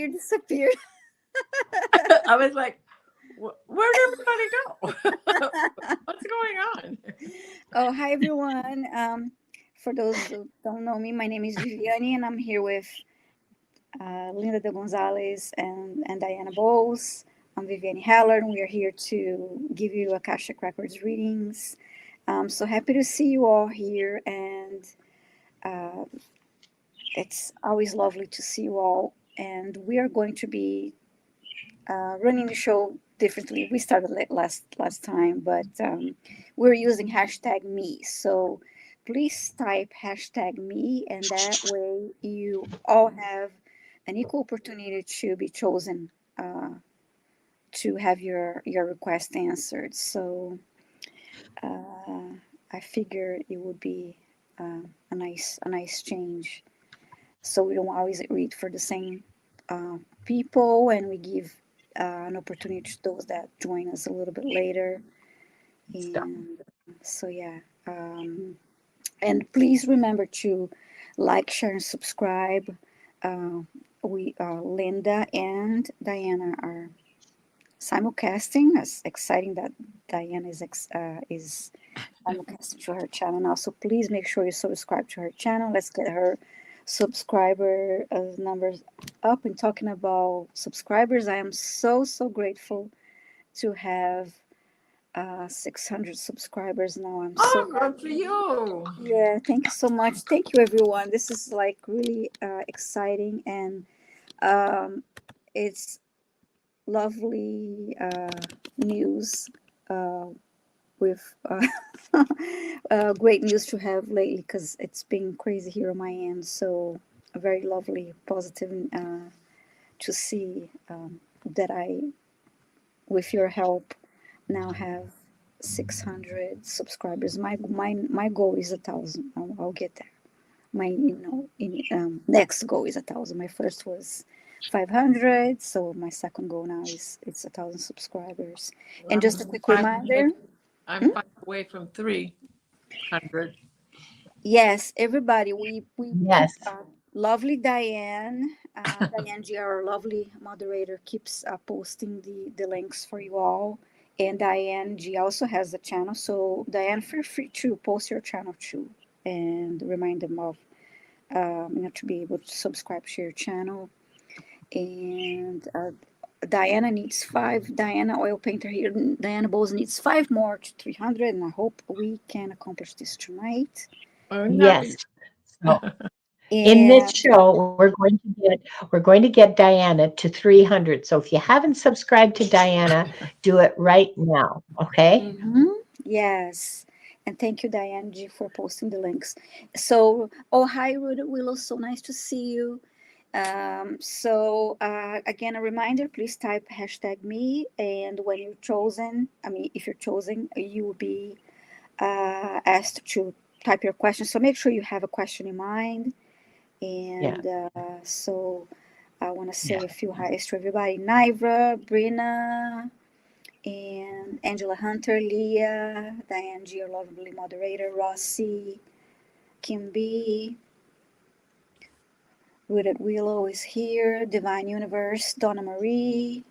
you disappeared. I was like, where did everybody go? What's going on? Oh, hi everyone. For those who don't know me, my name is Viviane, and I'm here with Linda de Gonzalez and Diana Boles. I'm Viviane Heller, and we are here to give you Akashic Records readings. So happy to see you all here, and uh, it's always lovely to see you all. And we are going to be running the show differently. We started last time, but we're using hashtag me. So please type hashtag me, and that way you all have an equal opportunity to be chosen to have your request answered. So I figure it would be a nice change. So we don't always read for the same people, and we give an opportunity to those that join us a little bit later. Stuff. And so, yeah. And please remember to like, share, and subscribe. Uh, we Linda and Diana are simulcasting. It's exciting that Diana is simulcasting to her channel now. So please make sure you subscribe to her channel. Let's get her subscriber numbers up. And talking about subscribers, I am so grateful to have 600 subscribers now. I'm so Oh, good for happy. you. Yeah, thank you so much. Thank you, everyone. This is like really exciting, and um, it's lovely news uh, with great news to have lately because it's been crazy here on my end. So very lovely, positive to see that I, with your help, now have 600 subscribers. My goal is 1,000. I'll get there. My next goal is 1,000. My first was 500, so my second goal now is it's 1,000 subscribers. And I'm just a quick five away. reminder. I'm Hmm? 5 away from 300. Yes, everybody, we keep Yes. lovely Diane, Diane G, our lovely moderator, keeps posting the links for you all. And Diane G also has a channel, so Diane, feel free to post your channel too, and remind them of to be able to subscribe to your channel. And Diana needs five. Diana Oil Painter here. Diana Bowles needs five more to 300, and I hope we can accomplish this tonight. Oh, Yes. nice. So in this And show, we're going to get Diana to 300. So if you haven't subscribed to Diana, do it right now. Okay? mhm, yes, and thank you, Diane G, for posting the links. So, oh hi, Rudy Willow. So nice to see you. Again, a reminder, please type hashtag me, and when you're chosen, I mean, if you're chosen, you will be asked to type your question. So make sure you have a question in mind. Yeah. And so I want to say Yeah. a few hi's to everybody: Naivra, Brina, and Angela Hunter, Leah, Diane G, your lovely moderator, Rossi, Kim B, Rooted Willow is here, Divine Universe, Donna Marie.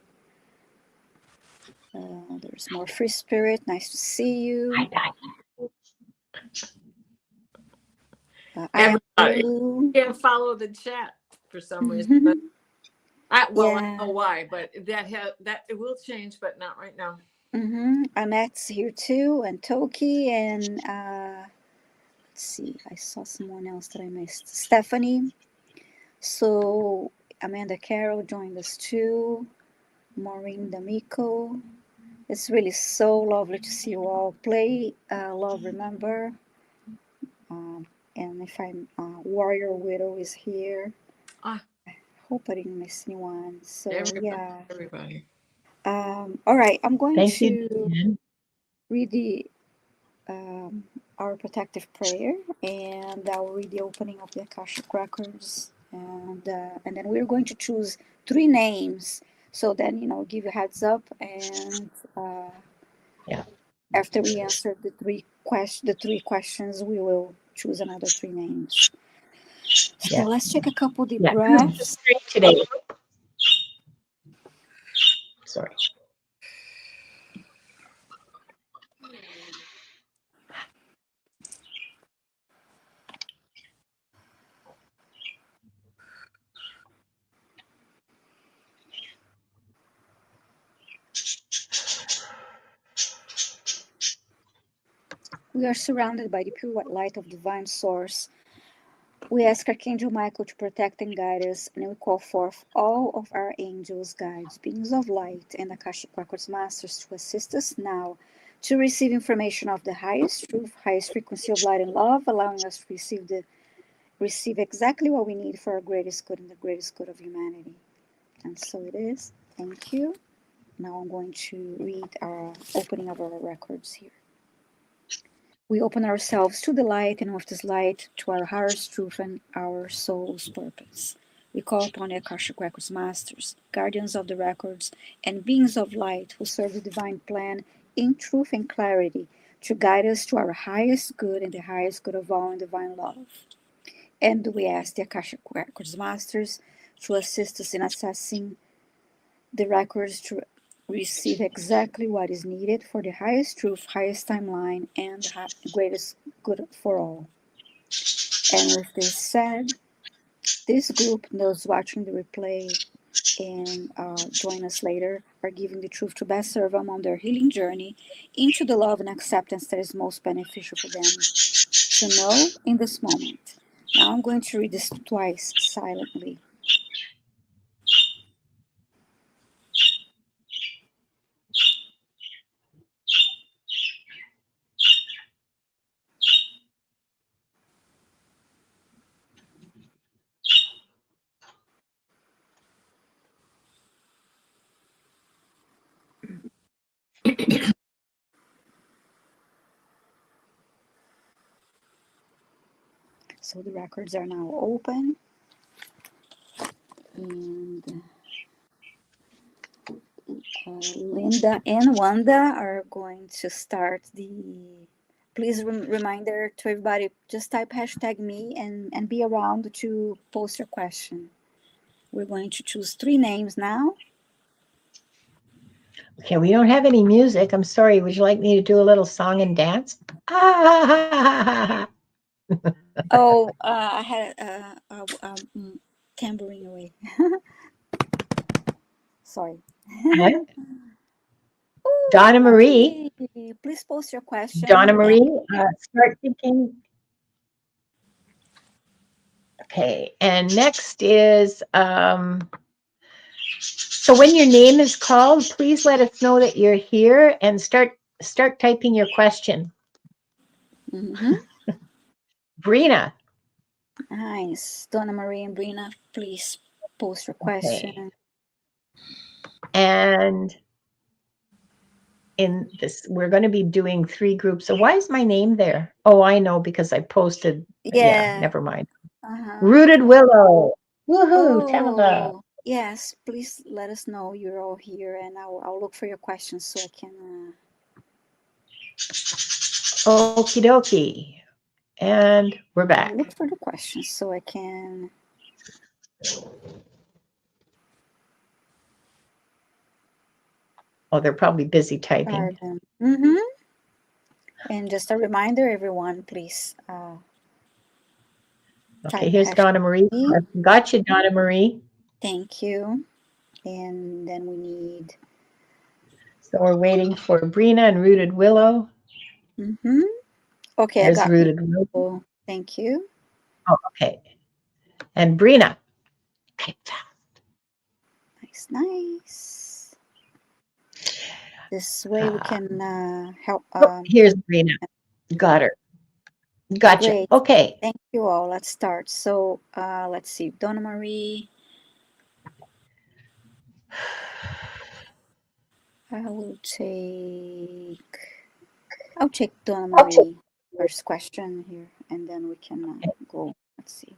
There's more Free Spirit. Nice to see Hi, you. Diana. I am Everybody Lulu. can't follow the chat for some reason, but Hmm. I Yeah. know why, but that it will change, but not right now. Annette's here too, and Toki, and let's see, I saw someone else that I missed. Stephanie. So Amanda Carroll joined us too. Maureen D'Amico. It's really so lovely to see you all play. Love, remember. Um, and if I'm Warrior Widow is here. Ah, Hope I didn't miss anyone. So everybody, yeah. everybody. All right, I'm going Thank you, to Diane. read the our protective prayer, and I will read the opening of the Akashic Records, and then we're going to choose three names. So then give you a heads up, and Yeah. after we answer the three questions, we will choose another three names. So Yeah. let's take a couple deep Yeah. Who's the breaths. three today? Sorry. We are surrounded by the pure white light of divine source. We ask Archangel Michael to protect and guide us, and we call forth all of our angels, guides, beings of light, and Akashic Records masters to assist us now to receive information of the highest truth, highest frequency of light and love, allowing us to receive exactly what we need for our greatest good and the greatest good of humanity. And so it is. Thank you. Now I'm going to read our opening of our records here. We open ourselves to the light, and with this light, to our highest truth and our soul's purpose. We call upon the Akashic Records masters, guardians of the records, and beings of light who serve the divine plan in truth and clarity to guide us to our highest good and the highest good of all in divine love. And we ask the Akashic Records masters to assist us in assessing the records to receive exactly what is needed for the highest truth, highest timeline, and the greatest good for all. And with this said, this group, those watching the replay and join us later, are giving the truth to best serve them on their healing journey into the love and acceptance that is most beneficial for them to know in this moment. Now I'm going to read this twice silently. So the records are now open. And Linda and Wanda are going to start the. Please reminder to everybody, just type hashtag me and be around to post your question. We're going to choose 3 names now. Okay, we don't have any music. I'm sorry. Would you like me to do a little song and dance? Oh, I had a tambourine away. Sorry. Ooh, Donna Marie. Please post your question. Donna Marie, start thinking. Okay, and next is, so when your name is called, please let us know that you're here and start typing your question. Mm-hmm. Brina. Nice. Donna Marie and Brina, please post your question. Okay. And in this, we're going to be doing 3 groups. So why is my name there? Oh, I know, because I posted. Yeah, never mind. Rooted Willow. Woohoo, Tamara. Yes, please let us know you're all here, and I'll look for your questions so I can. Okie dokie. And we're back. I'll look for the questions so I can. Oh, they're probably busy typing. Mm-hmm. And just a reminder, everyone, please. Okay, here's Donna Marie. Got you, Donna Marie. Thank you. And then we need. So we're waiting for Brina and Rooted Willow. Mm-hmm. Okay, There's I got Rooted Willow. Thank you. Oh, okay. And Brina. Okay. Nice. This way we can help. Here's Brina. Got her. Gotcha. Great. Okay. Thank you all. Let's start. So let's see. Donna Marie. I'll take Donna Marie first question here, and then we can go. Let's see.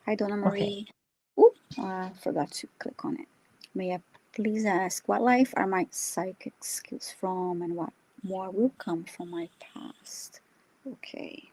Hi, Donna Marie. Okay. Oop, I forgot to click on it. May I please ask, what life are my psychic skills from, and what more will come from my past? Okay.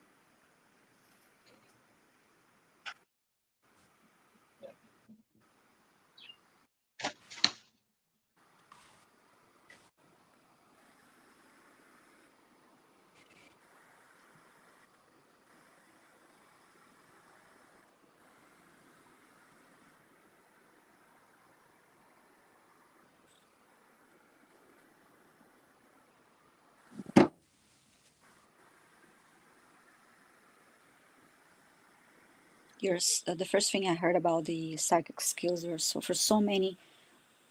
the first thing I heard about the psychic skills were so for so many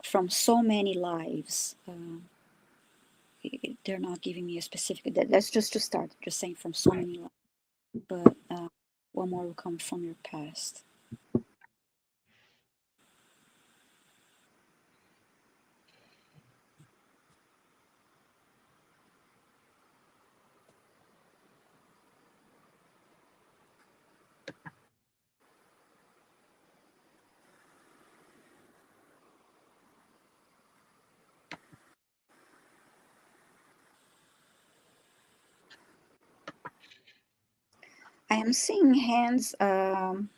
from so many lives. They're not giving me a specific. That's just to start. Just saying from so many lives. But one more will come from your past. I am seeing hands and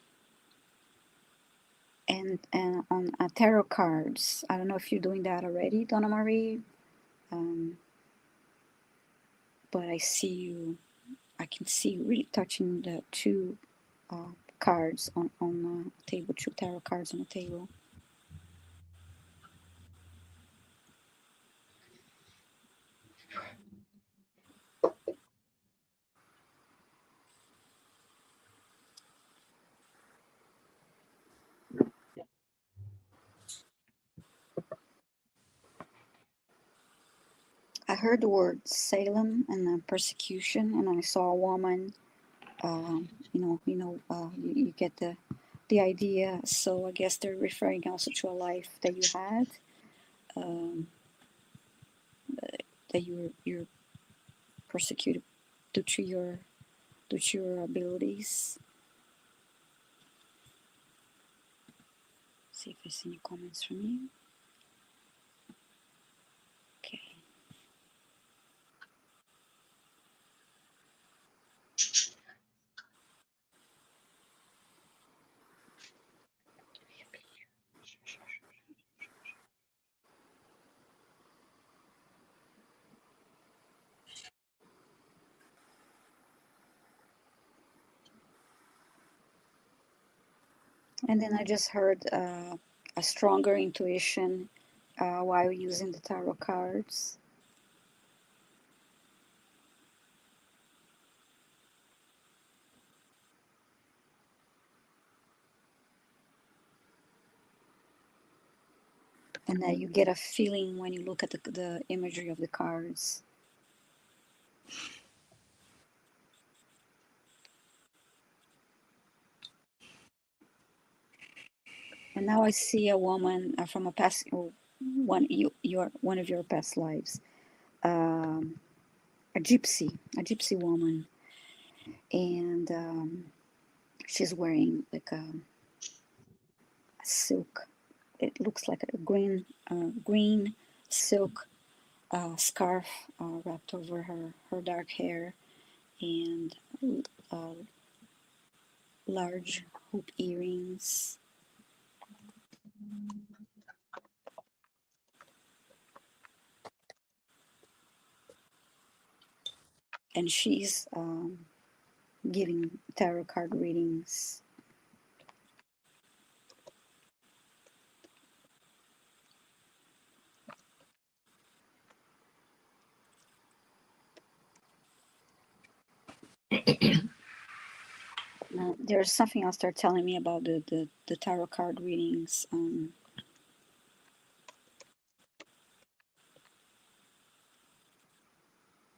on tarot cards. I don't know if you're doing that already, Donna Marie. But I see you. I can see you really touching the two cards on the table, two tarot cards on the table. I heard the word Salem and persecution, and I saw a woman. You get the idea. So I guess they're referring also to a life that you had, that you're persecuted due to your abilities. See if there's any comments from you. Okay. And then I just heard a stronger intuition while using the tarot cards. And that you get a feeling when you look at the imagery of the cards. And now I see a woman from a past one of your past lives, a gypsy woman, and she's wearing like a silk. It looks like a green silk scarf wrapped over her dark hair, and large hoop earrings. And she's giving tarot card readings. There's something else they're telling me about the tarot card readings.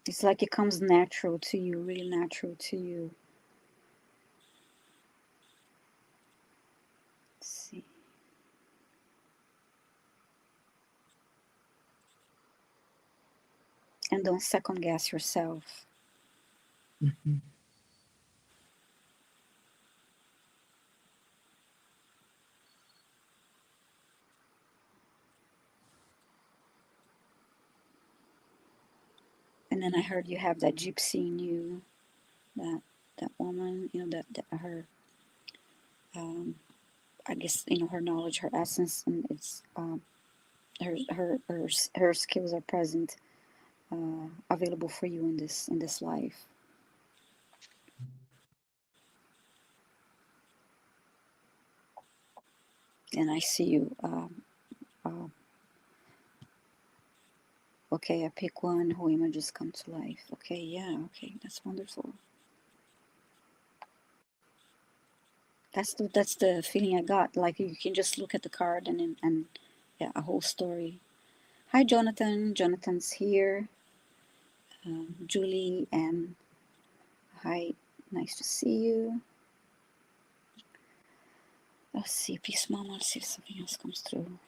It's like it comes natural to you, really natural to you. Let's see. And don't second guess yourself. Mm-hmm. And then I heard you have that gypsy in you, that woman, that her, I guess, her knowledge, her essence, and it's her skills are present, available for you in this life. And I see you. Okay, I pick one who images come to life. Okay, yeah, okay, that's wonderful. that's the feeling I got. Like you can just look at the card and yeah, a whole story. Hi, Jonathan. Jonathan's here. Julie and hi, nice to see you. Let's see, Peace Mama. Let's see if something else comes through.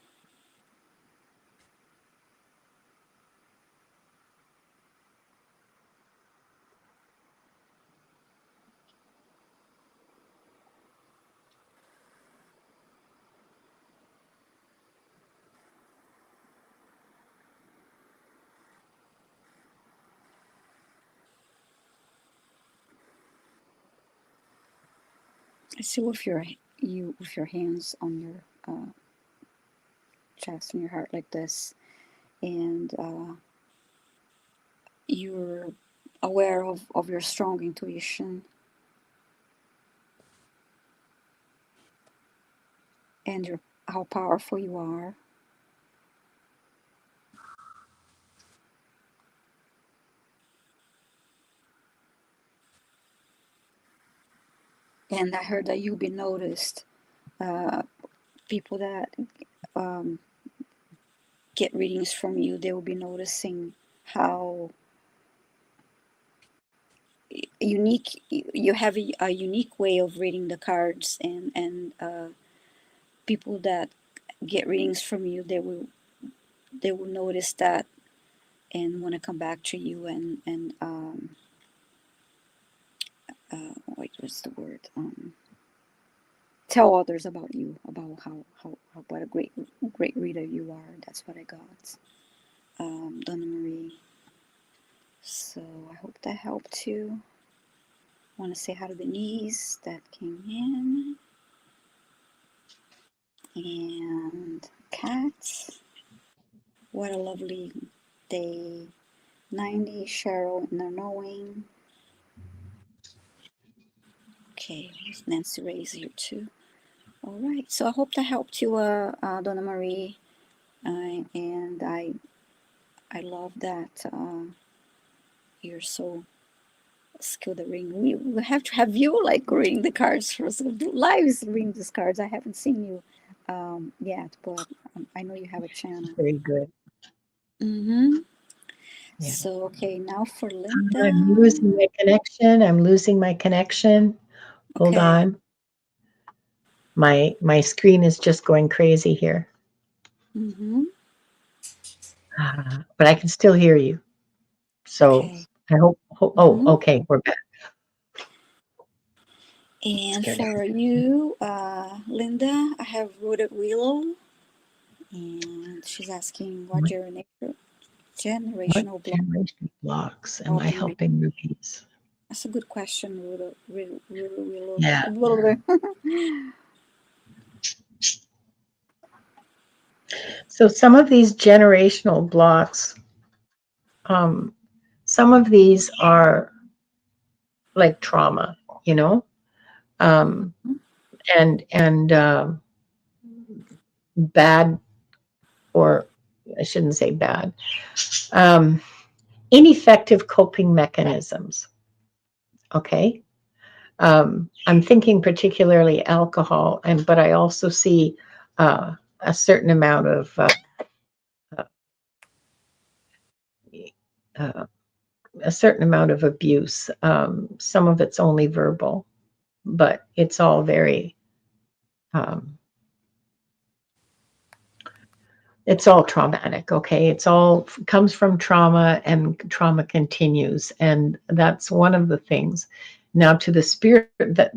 I see with your hands on your chest and your heart like this, and you're aware of your strong intuition and how powerful you are. And I heard that you'll be noticed. People that get readings from you, they will be noticing how unique you have a unique way of reading the cards, and people that get readings from you, they will notice that and want to come back to you and wait, what's the word? Tell others about you, about how what a great reader you are. That's what I got. Donna Marie. So I hope that helped you. Want to say hi to Denise that came in, and Kat. What a lovely day. 90, Cheryl in the knowing. Okay, Nancy Ray is here too. All right, so I hope that helped you, Donna Marie. And I love that you're so skilled at reading. We have to have you like reading the cards for us. Do lives reading these cards. I haven't seen you yet, but I know you have a channel. Very good. Mm-hmm. Yeah. So okay, now for Linda. I'm losing my connection. Hold on. My screen is just going crazy here. Mm-hmm. But I can still hear you. So Okay. I hope okay, we're back. And for you, Linda, I have Rooted Willow, and she's asking what generational blocks am I helping release? That's a good question, Rooted Willow. Yeah. So some of these generational blocks, some of these are like trauma, you know, and bad, or I shouldn't say bad, ineffective coping mechanisms. Okay. I'm thinking particularly alcohol, but I also see a certain amount of abuse. Some of it's only verbal, but it's all very, it's all traumatic. Okay. It's all comes from trauma, and trauma continues. And that's one of the things. Now to the spirit, that's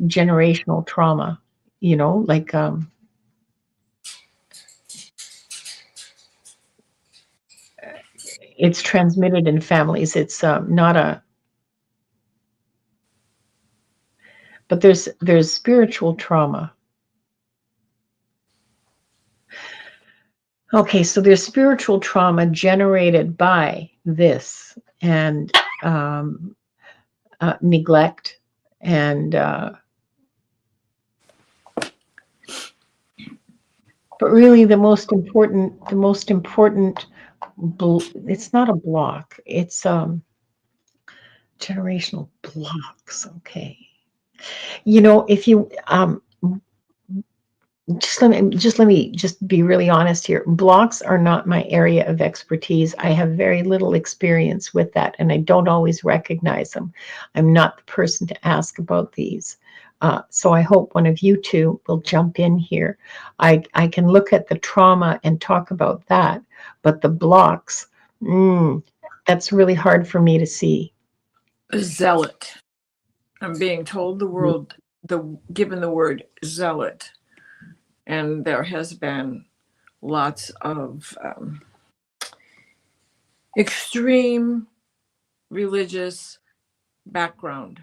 generational trauma, you know, like, it's transmitted in families. It's not but there's spiritual trauma. Okay, so there's spiritual trauma generated by this, and neglect, and but really the most important, it's not a block. It's Generational blocks. Okay. You know, if you just let me be really honest here. Blocks are not my area of expertise. I have very little experience with that, and I don't always recognize them. I'm not the person to ask about these. So I hope one of you two will jump in here. I can look at the trauma and talk about that, but the blocks, that's really hard for me to see. Zealot. I'm being told given the word zealot, and there has been lots of extreme religious background.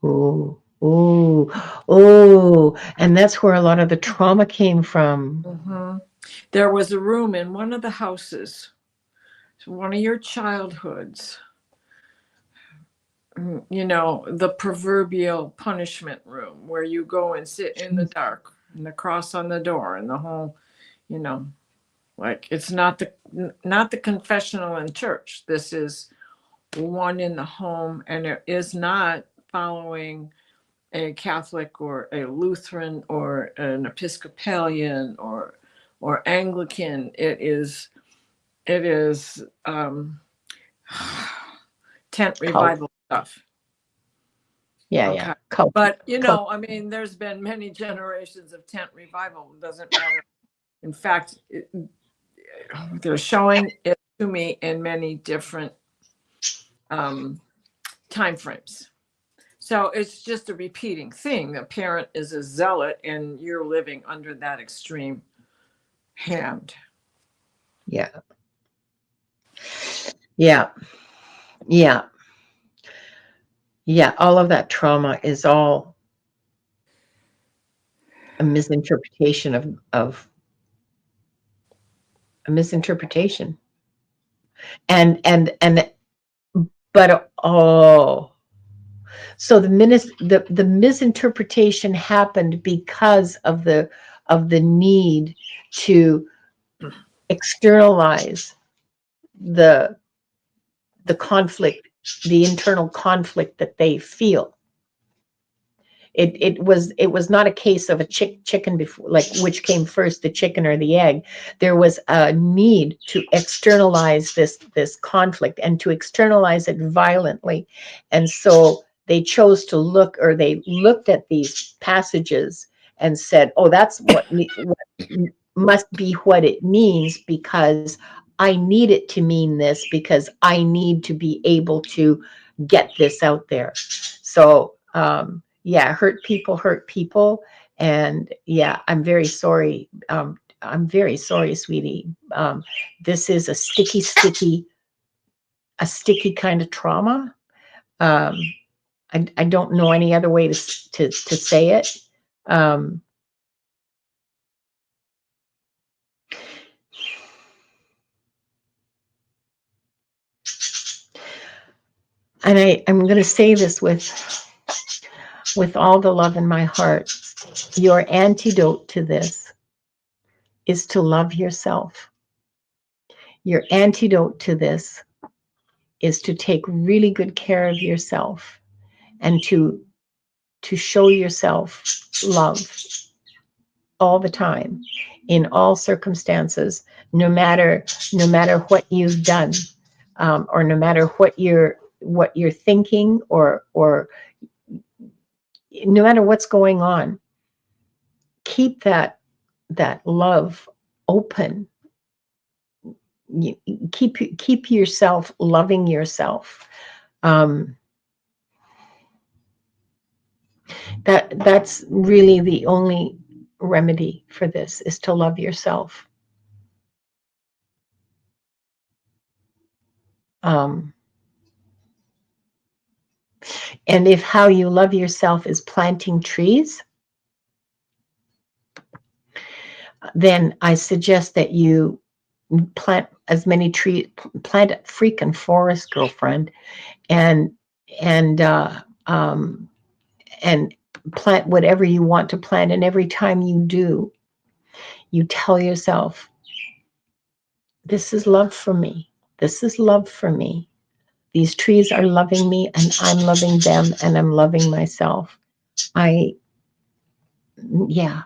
Ooh, ooh, ooh. And that's where a lot of the trauma came from. Mm-hmm. There was a room in one of the houses, one of your childhoods, you know, the proverbial punishment room where you go and sit in the dark and the cross on the door and the whole, you know, like it's not the confessional in church. This is one in the home, and it is not following a Catholic or a Lutheran or an Episcopalian or Anglican. It is tent revival stuff. Yeah, okay. yeah. Cult. But you know, I mean, there's been many generations of tent revival. It doesn't matter. In fact, they're showing it to me in many different time frames. So it's just a repeating thing. The parent is a zealot, and you're living under that extreme hand. Yeah. Yeah. Yeah. Yeah. All of that trauma is all a misinterpretation of a misinterpretation. And but so the misinterpretation happened because of the need to externalize the conflict, the internal conflict that they feel. It was not a case of a chicken before, like which came first, the chicken or the egg. There was a need to externalize this conflict and to externalize it violently, and so they chose to they looked at these passages and said, "Oh, that's what must be what it means, because I need it to mean this, because I need to be able to get this out there." So yeah, hurt people. And yeah, I'm very sorry. I'm very sorry, sweetie. This is a sticky kind of trauma. I don't know any other way to say it. And I'm going to say this with all the love in my heart. Your antidote to this is to love yourself. Your antidote to this is to take really good care of yourself and to show yourself love all the time, in all circumstances, no matter what you've done, or no matter what you're thinking, or no matter what's going on. Keep that love open. Keep yourself loving yourself. That's really the only remedy for this, is to love yourself. And if how you love yourself is planting trees, then I suggest that you plant as many trees, plant a freaking forest, girlfriend, and plant whatever you want to plant. And every time you do, you tell yourself, this is love for me. This is love for me. These trees are loving me, and I'm loving them, and I'm loving myself. Yeah.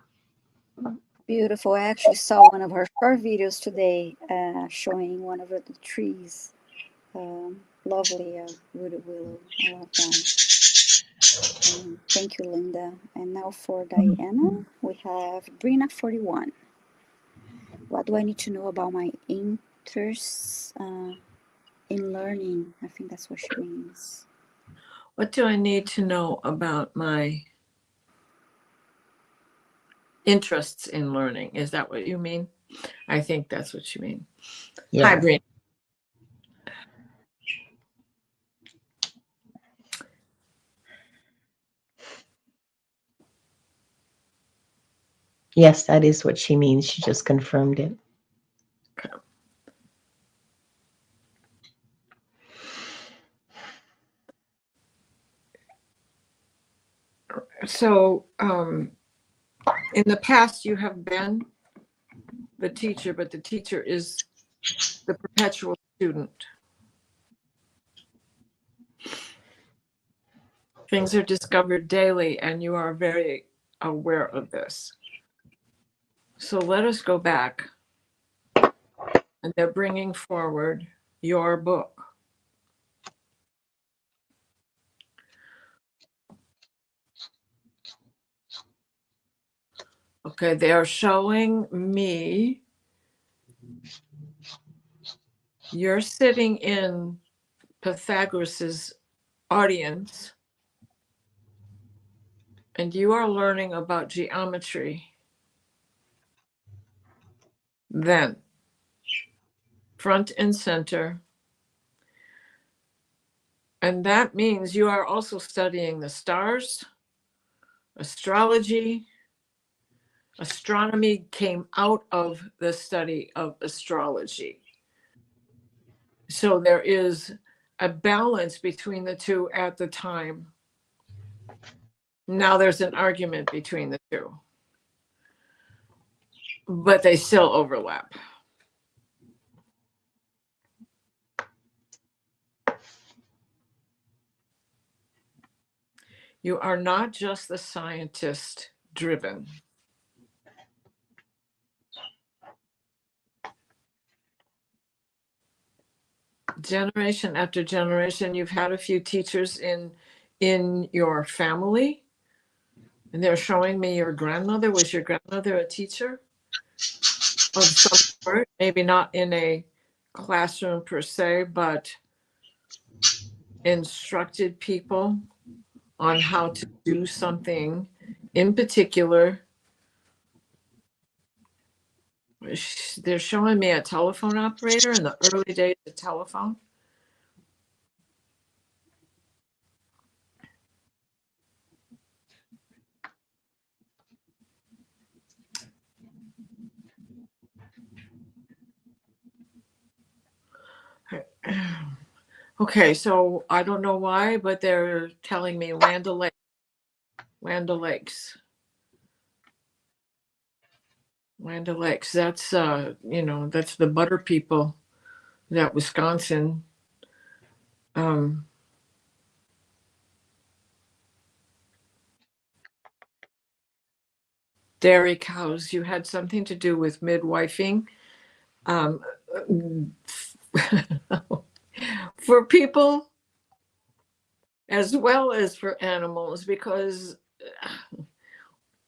Beautiful. I actually saw one of her short videos today showing one of the trees. Lovely wood willow. I love that. Thank you, Linda. And now for Diana, we have Brina41. What do I need to know about my interests in learning? I think that's what she means. What do I need to know about my interests in learning? Is that what you mean? I think that's what you mean. Yeah. Hi, Brina. Yes, that is what she means. She just confirmed it. Okay. So, in the past, you have been the teacher, but the teacher is the perpetual student. Things are discovered daily, and you are very aware of this. So let us go back. And they're bringing forward your book. Okay, they are showing me you're sitting in Pythagoras's audience and you are learning about geometry. Then, front and center. And that means you are also studying the stars, astrology. Astronomy came out of the study of astrology. So there is a balance between the two at the time. Now there's an argument between the two, but they still overlap. You are not just the scientist driven. Generation after generation, you've had a few teachers in your family, and they're showing me your grandmother. Was your grandmother a teacher of some sort? Maybe not in a classroom per se, but instructed people on how to do something in particular. They're showing me a telephone operator in the early days of telephone. Okay, so I don't know why, but they're telling me Land O'Lakes. Land O'Lakes. Land O'Lakes. That's that's the butter people. That Wisconsin. Dairy cows. You had something to do with midwifing. For people as well as for animals, because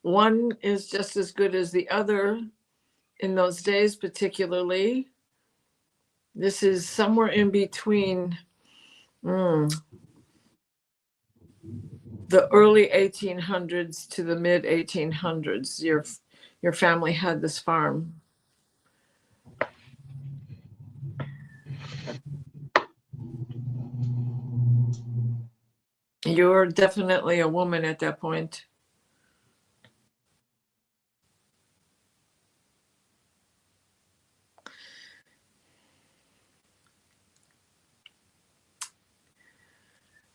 one is just as good as the other in those days, particularly. This is somewhere in between the early 1800s to the mid 1800s. Your family had this farm. You're definitely a woman at that point.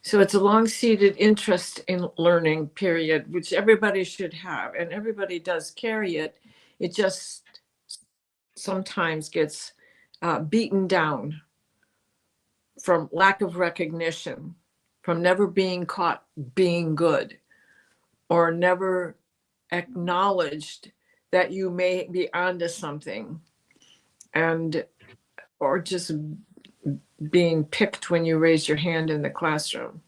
So it's a long-seated interest in learning, period, which everybody should have, and everybody does carry it. It just sometimes gets beaten down from lack of recognition, from never being caught being good, or never acknowledged that you may be onto something, and or just being picked when you raise your hand in the classroom.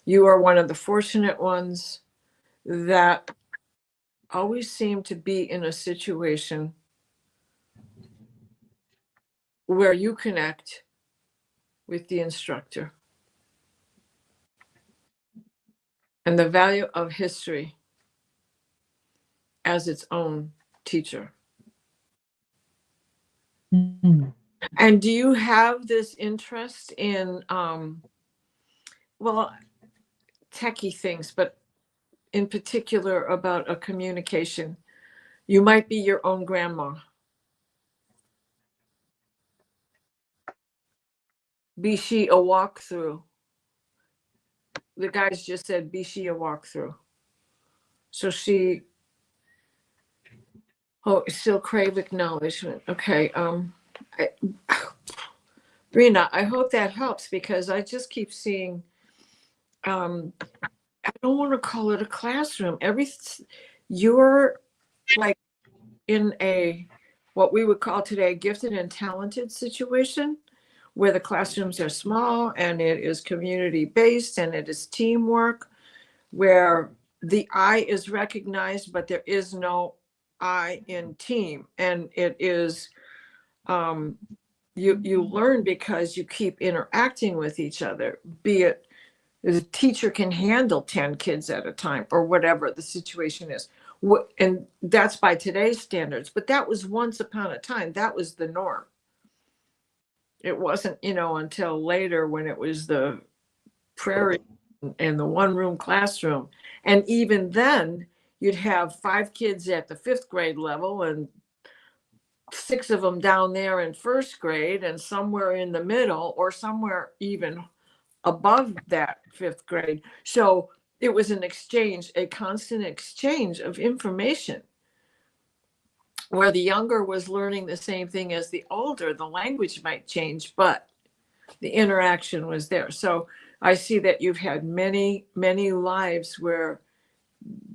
You are one of the fortunate ones that always seem to be in a situation where you connect with the instructor and the value of history as its own teacher. Mm. And do you have this interest in, well, techie things, but in particular about a communication? You might be your own grandma. Be she a walkthrough. The guys just said, be she a walkthrough. So she, oh, still crave acknowledgement. Okay. Rena, I hope that helps, because I just keep seeing, I don't want to call it a classroom. You're like in a, what we would call today, gifted and talented situation, where the classrooms are small and it is community based and it is teamwork, where the I is recognized, but there is no I in team. And it is, you learn because you keep interacting with each other, be it the teacher can handle 10 kids at a time or whatever the situation is. And that's by today's standards, but that was once upon a time, that was the norm. It wasn't, until later when it was the prairie and the one room classroom. And even then you'd have 5 kids at the 5th grade level and 6 of them down there in 1st grade, and somewhere in the middle or somewhere even above that 5th grade. So it was an exchange, a constant exchange of information, where the younger was learning the same thing as the older. The language might change, but the interaction was there. So I see that you've had many, many lives where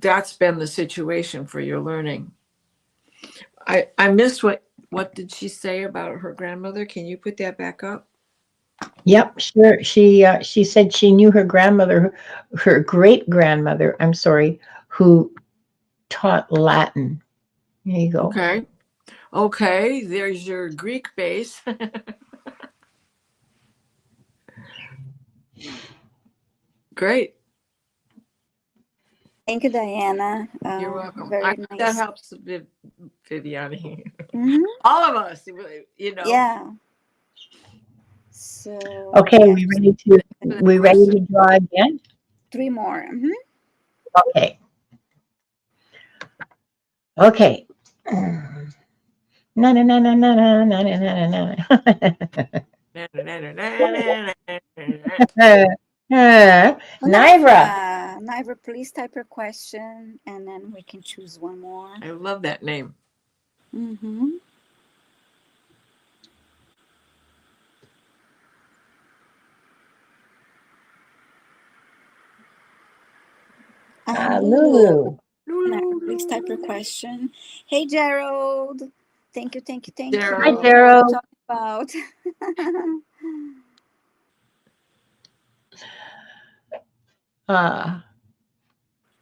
that's been the situation for your learning. I missed what did she say about her grandmother? Can you put that back up? Yep, sure. She said she knew her grandmother, her great grandmother, I'm sorry, who taught Latin. There you go. Okay, there's your Greek base. Great. Thank you, Diana. You're welcome. Very That nice. helps, Viviane. Mhm. All of us, Yeah. So Okay, yeah, we ready to draw again? 3 more. Mhm. Okay. Okay. Na na na na na na na na na na. Nivra. Nivra, please type your question, and then we can choose one more. I love that name. Mm-hmm. Lulu. Nivra, please type your question. Hey, Gerald. Thank you. Gerald. Hi, What Gerald. are we talking about?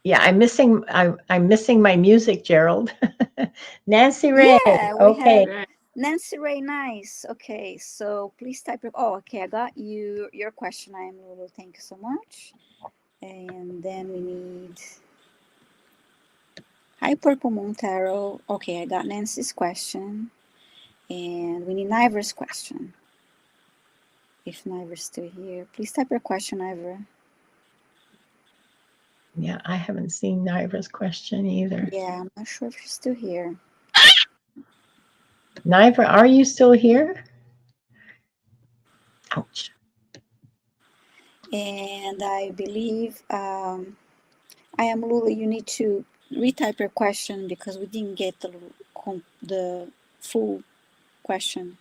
Yeah, I'm missing my music, Gerald. Nancy Ray. Yeah, we Okay. have Nancy Ray. Nice. Okay, so please type your. Oh, okay. I got your question. I am Lulu. Thank you so much. And then we need. Hi, Purple Moon Tarot. Okay, I got Nancy's question, and we need Nivra's question. If Nivra's still here, please type your question, Nivra. Yeah, I haven't seen Nivra's question either. Yeah, I'm not sure if she's still here. Nivra, are you still here? Ouch. And I believe I am Lulu. You need to retype your question because we didn't get the full question.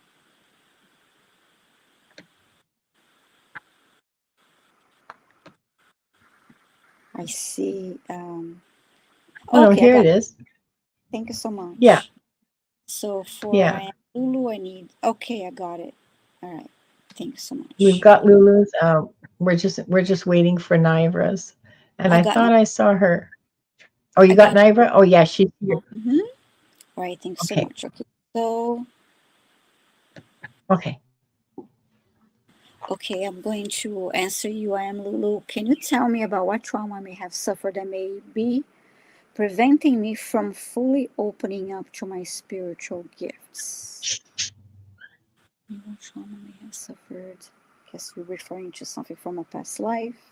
I see. Oh no, Okay, I here got it it. is. Thank you so Yeah, much. So for yeah. I am Lulu, I need. Okay, I got it. All right. Thank you so We've much. got Lulu's. We're just waiting for Nivra's, and I I got. thought I saw her. Oh, you I got got. Nivra? Oh yeah, she's here. Mm-hmm. All right. Thanks so Okay, much. Okay. So, okay. okay, I'm going to answer you. I am Lulu. Can you tell me about what trauma I may have suffered that may be preventing me from fully opening up to my spiritual gifts? What trauma I may have suffered? Guess you're referring to something from a past life.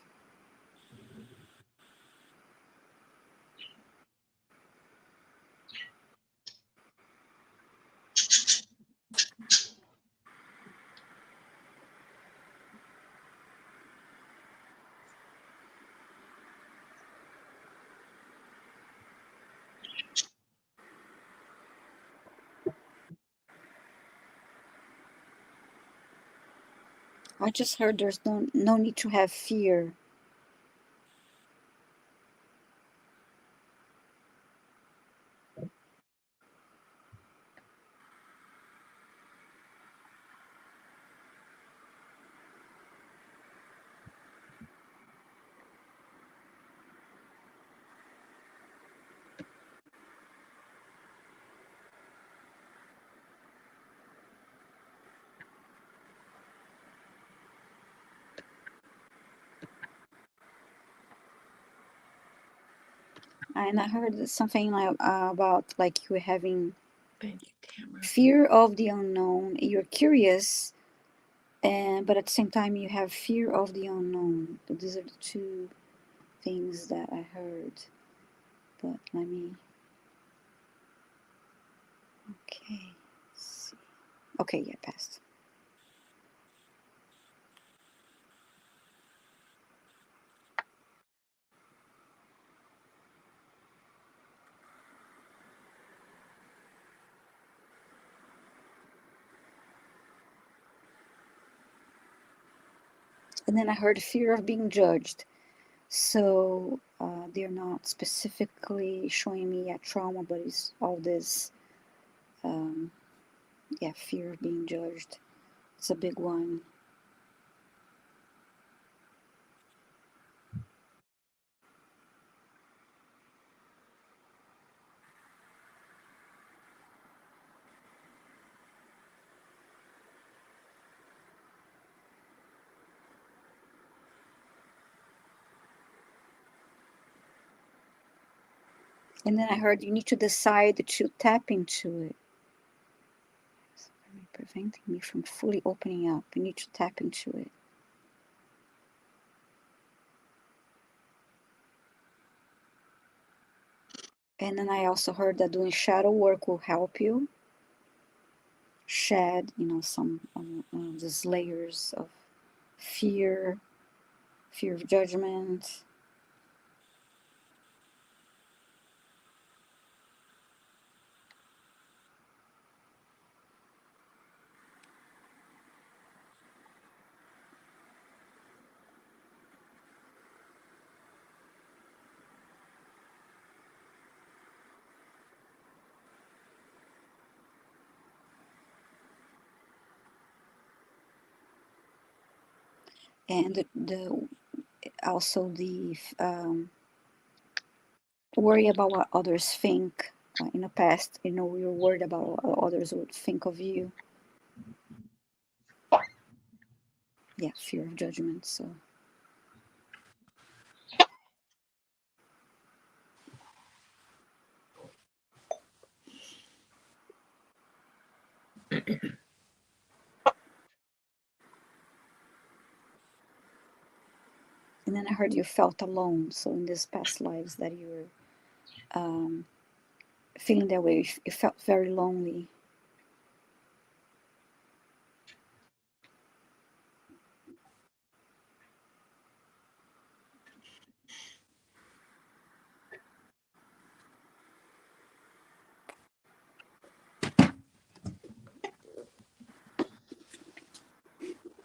I just heard there's no need to have fear. And I heard something like about like you having Thank you, camera. fear of the unknown. You're curious, and but at the same time you have fear of the unknown. These are the two things that I heard. But let me. Okay. Let's see. Okay, yeah, passed. And then I heard fear of being judged. So they're not specifically showing me a trauma, but it's all this, um, yeah, fear of being judged. It's a big one. And then I heard you need to decide to tap into it. Preventing me from fully opening up. You need to tap into it. And then I also heard that doing shadow work will help you shed, some these layers of fear, fear of judgment. And the also the worry about what others think. In the past, we were worried about what others would think of you. Yeah, fear of judgment. So and then I heard you felt alone. So in these past lives that you were feeling that way, you felt very lonely.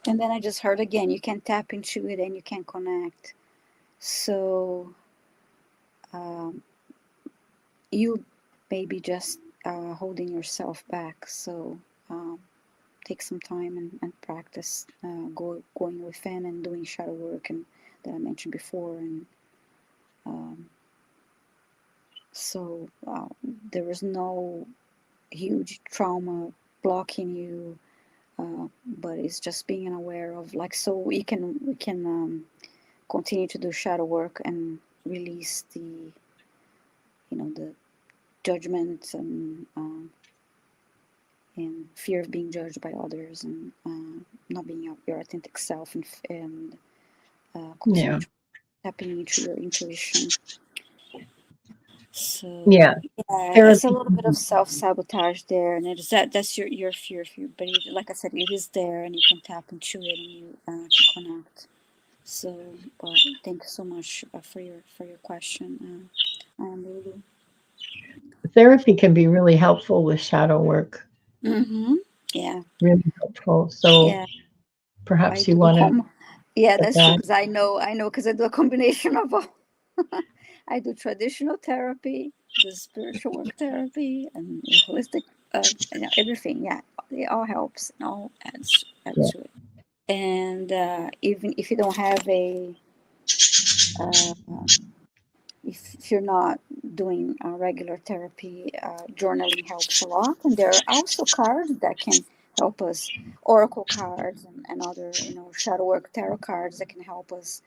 And then I just heard again, you can tap into it and you can connect. So um, you maybe just holding yourself back. So take some time and practice going within and doing shadow work and that I mentioned before. And um, so there is no huge trauma blocking you, but it's just being aware of, like, so we can continue to do shadow work and release the judgment and fear of being judged by others, and not being your authentic self, and continue Yeah. tapping into your intuition. So Yeah. yeah, it's a Therapy. little bit of self-sabotage there, and it's that's your fear, but like I said, it is there, and you can tap into it, and you can connect. So, but thank you so much for your question, Lulu. Therapy can be really helpful with shadow work. Mm-hmm. Yeah, Really helpful. So yeah. I perhaps you do want to home. Yeah, get that's true. that. Because I know, because I do a combination of all. I do traditional therapy, the spiritual work therapy, and holistic, everything. Yeah, it all helps and all adds Yeah. to it. And even if you don't have uh, if you're not doing regular therapy, journaling helps a lot. And there are also cards that can help us, oracle cards and other, shadow work tarot cards that can help us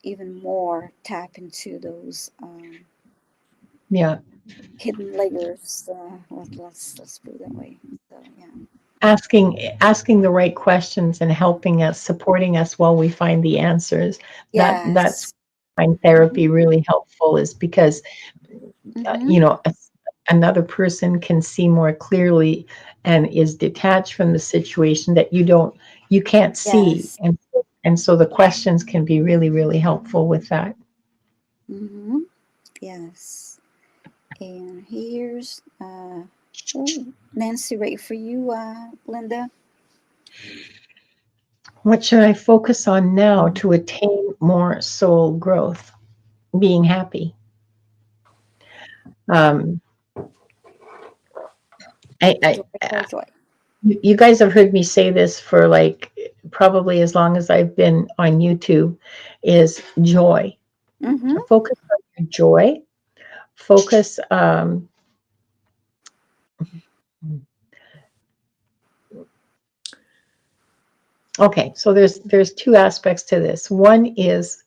even more tap into those Yeah. hidden layers. Let's put it that way. So yeah. Asking the right questions and helping us, supporting us while we find the answers. That's Yes. find Mm-hmm. therapy really helpful, is because Mm-hmm. you know, another person can see more clearly and is detached from the situation that you can't see, Yes. and so the questions can be really, really helpful with that. Mm-hmm. Yes. And here's Nancy Ray for you, Linda. What should I focus on now to attain more soul growth? Being happy. Um, Joy, I joy, joy. you guys have heard me say this for like probably as long as I've been on YouTube, is joy. Mm-hmm. Focus on your joy. Focus. Okay, so there's two aspects to this. One is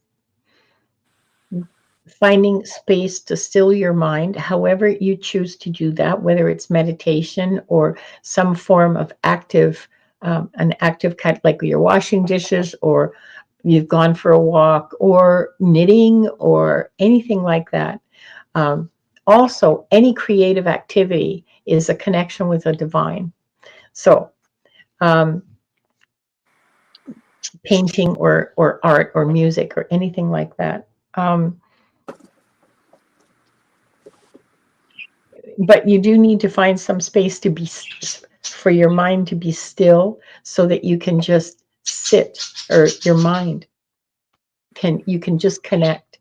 finding space to still your mind, however you choose to do that, whether it's meditation or some form of an active kind, like you're washing dishes or you've gone for a walk or knitting or anything like that. Um, Also, any creative activity is a connection with the divine. So, um, painting or art or music or anything like that. But you do need to find some space for your mind to be still so that you can just sit, or your mind you can just connect.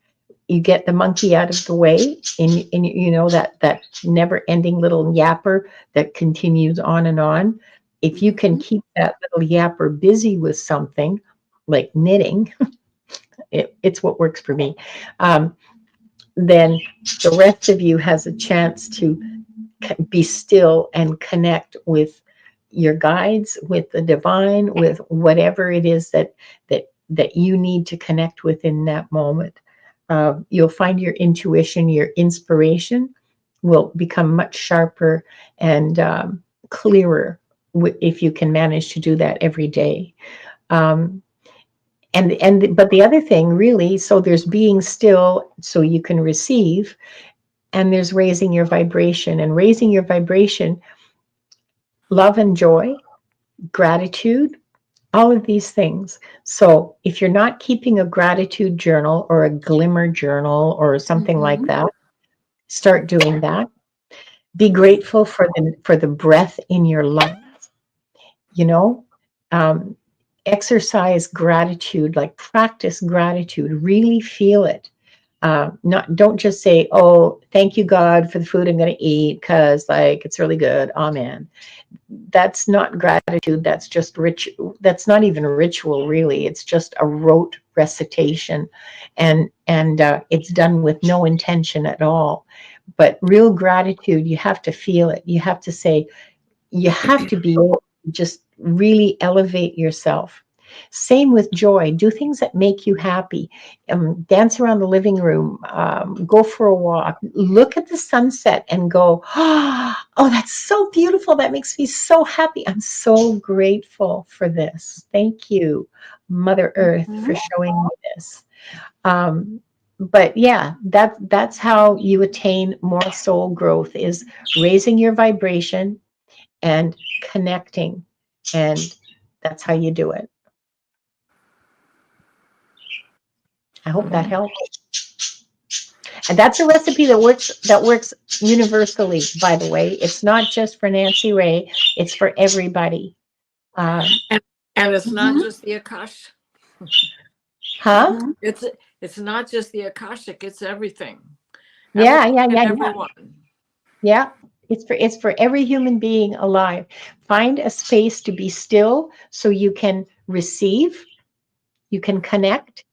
You get the monkey out of the way, and you know that never ending little yapper that continues on and on. If you can Mm-hmm. keep that little yapper busy with something like knitting, it's what works for me. um, then the rest of you has a chance to be still and connect with your guides, with the divine, with whatever it is that you need to connect with in that moment. You'll find your intuition, your inspiration will become much sharper and clearer if you can manage to do that every day. Um, but the other thing, really, so there's being still so you can receive, and there's raising your vibration. And raising your vibration, love and joy, gratitude, all of these things. So if you're not keeping a gratitude journal or a glimmer journal or something like Mm-hmm. that, start doing that. Be grateful for the breath in your lungs, you know. um, Exercise gratitude, like practice gratitude, really feel it. Not, don't just say, oh, thank you, God, for the food I'm going to eat because like it's really good. Amen. That's not gratitude. That's just rich. That's not even a ritual, really. It's just a rote recitation, and it's done with no intention at all. But real gratitude, you have to feel it. You have to say, you have to be able to just really elevate yourself. Same with joy. Do things that make you happy. Dance around the living room. Go for a walk. Look at the sunset and go, oh, that's so beautiful. That makes me so happy. I'm so grateful for this. Thank you, Mother Earth, for showing me this. But yeah, that's how you attain more soul growth, is raising your vibration and connecting. And that's how you do it. I hope that helps. And that's a recipe that works universally, by the way. It's not just for Nancy Ray, it's for everybody. And it's not just the Akashic. Huh? It's not just the Akashic, it's everything. Yeah. Everyone. Yeah. It's for every human being alive. Find a space to be still so you can receive, you can connect,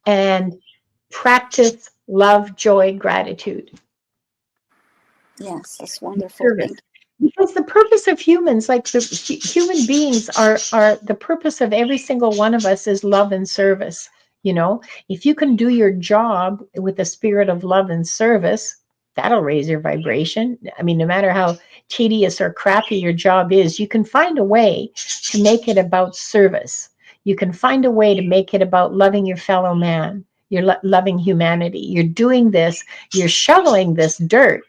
and practice love, joy, gratitude. Yes, that's wonderful. Service. Because the purpose of humans, like the human beings, are the purpose of every single one of us is love and service. You know, if you can do your job with a spirit of love and service, that'll raise your vibration. I mean, no matter how tedious or crappy your job is, you can find a way to make it about service. You can find a way to make it about loving your fellow man. You're loving humanity. You're doing this. You're shoveling this dirt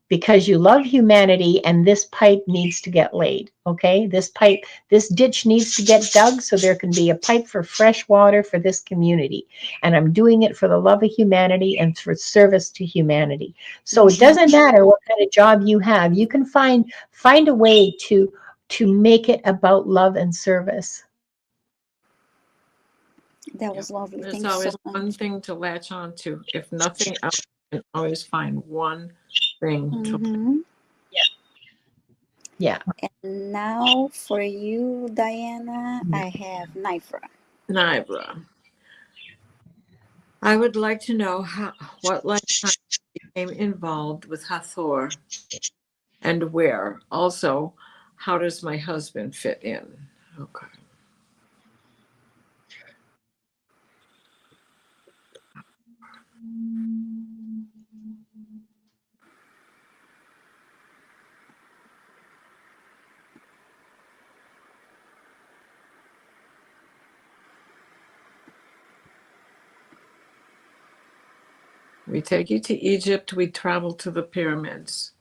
because you love humanity, and this pipe needs to get laid. Okay, this ditch needs to get dug so there can be a pipe for fresh water for this community. And I'm doing it for the love of humanity and for service to humanity. So it doesn't matter what kind of job you have, you can find a way to make it about love and service. That was lovely. There's Thank you so always much. one thing to latch on to. If nothing else, you can always find one thing to. Yeah. And now for you, Diana, I have Nifra. Nibra. I would like to know what lifetime became involved with Hathor and where. Also, how does my husband fit in? Okay. We take you to Egypt, we travel to the pyramids.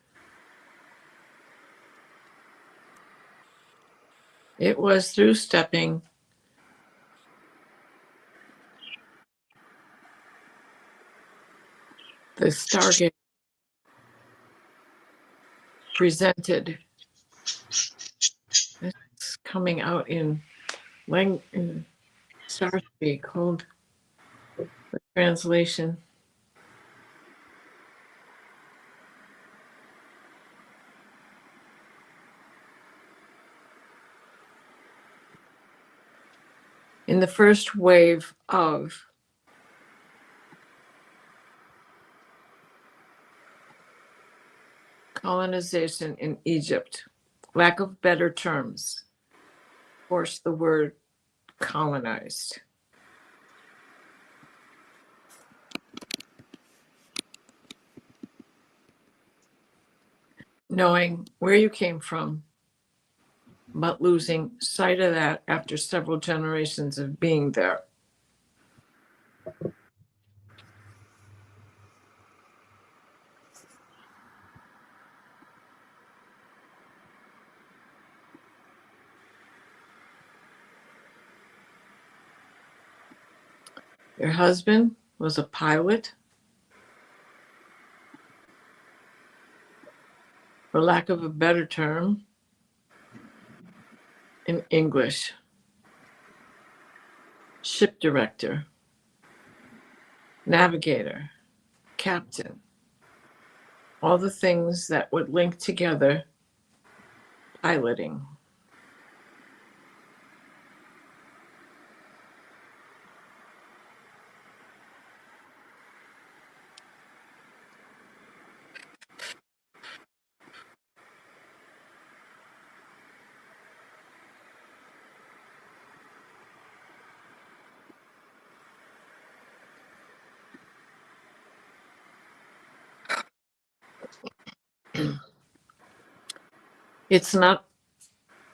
It was through stepping the Stargate presented. It's coming out in Starspeak. Hold the translation. In the first wave of colonization in Egypt, lack of better terms, forced the word colonized. Knowing where you came from, but losing sight of that after several generations of being there. Your husband was a pilot, for lack of a better term, in English, ship director. navigator, captain, all the things that would link together, piloting. It's not,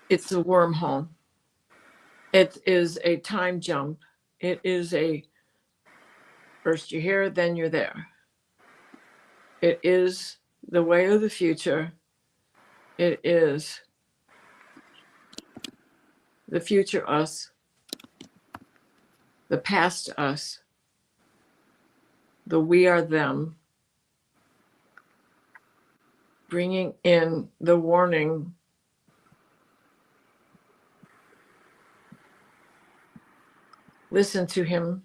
it's a wormhole. It is a time jump. It is a first you're here, then you're there. It is the way of the future. It is the future us, the past us, the we are them, bringing in the warning. Listen to him.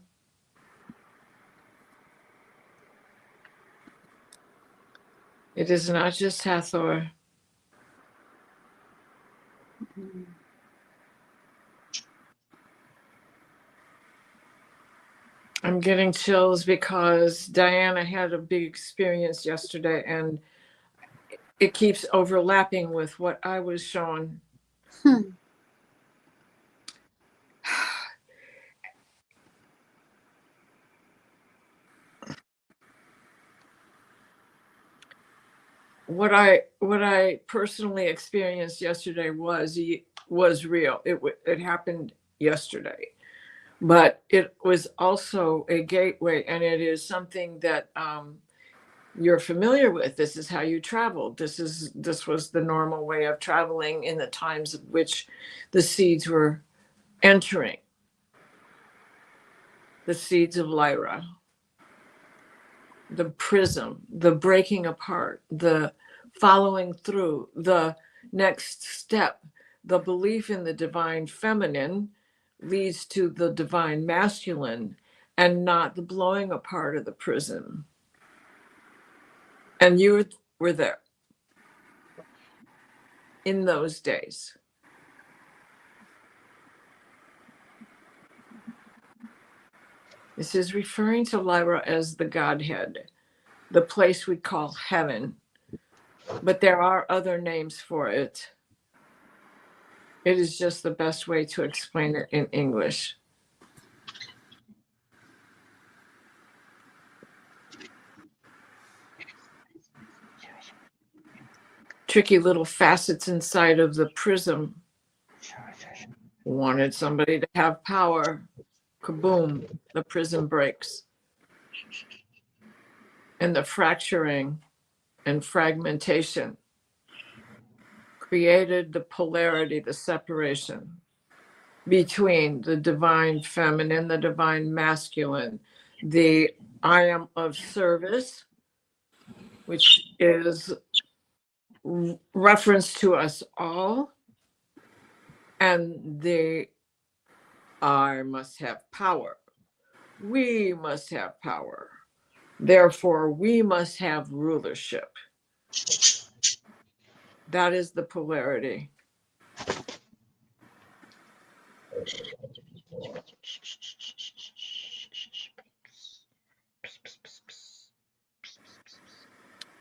It is not just Hathor. I'm getting chills because Diana had a big experience yesterday and it keeps overlapping with what I was shown. What I personally experienced yesterday was real. It happened yesterday, but it was also a gateway, and it is something that you're familiar with. This is how you traveled. This was the normal way of traveling in the times of which the seeds were entering. The seeds of Lyra, the prism, the breaking apart, the following through, the next step, the belief in the divine feminine leads to the divine masculine and not the blowing apart of the prism. And you were there in those days. This is referring to Lyra as the Godhead, the place we call heaven. But there are other names for it. It is just the best way to explain it in English. Tricky little facets inside of the prism. Wanted somebody to have power. Kaboom, the prism breaks. And the fracturing and fragmentation created the polarity, the separation between the divine feminine, the divine masculine, the I am of service, which is reference to us all, and the I must have power. We must have power. Therefore, we must have rulership. That is the polarity.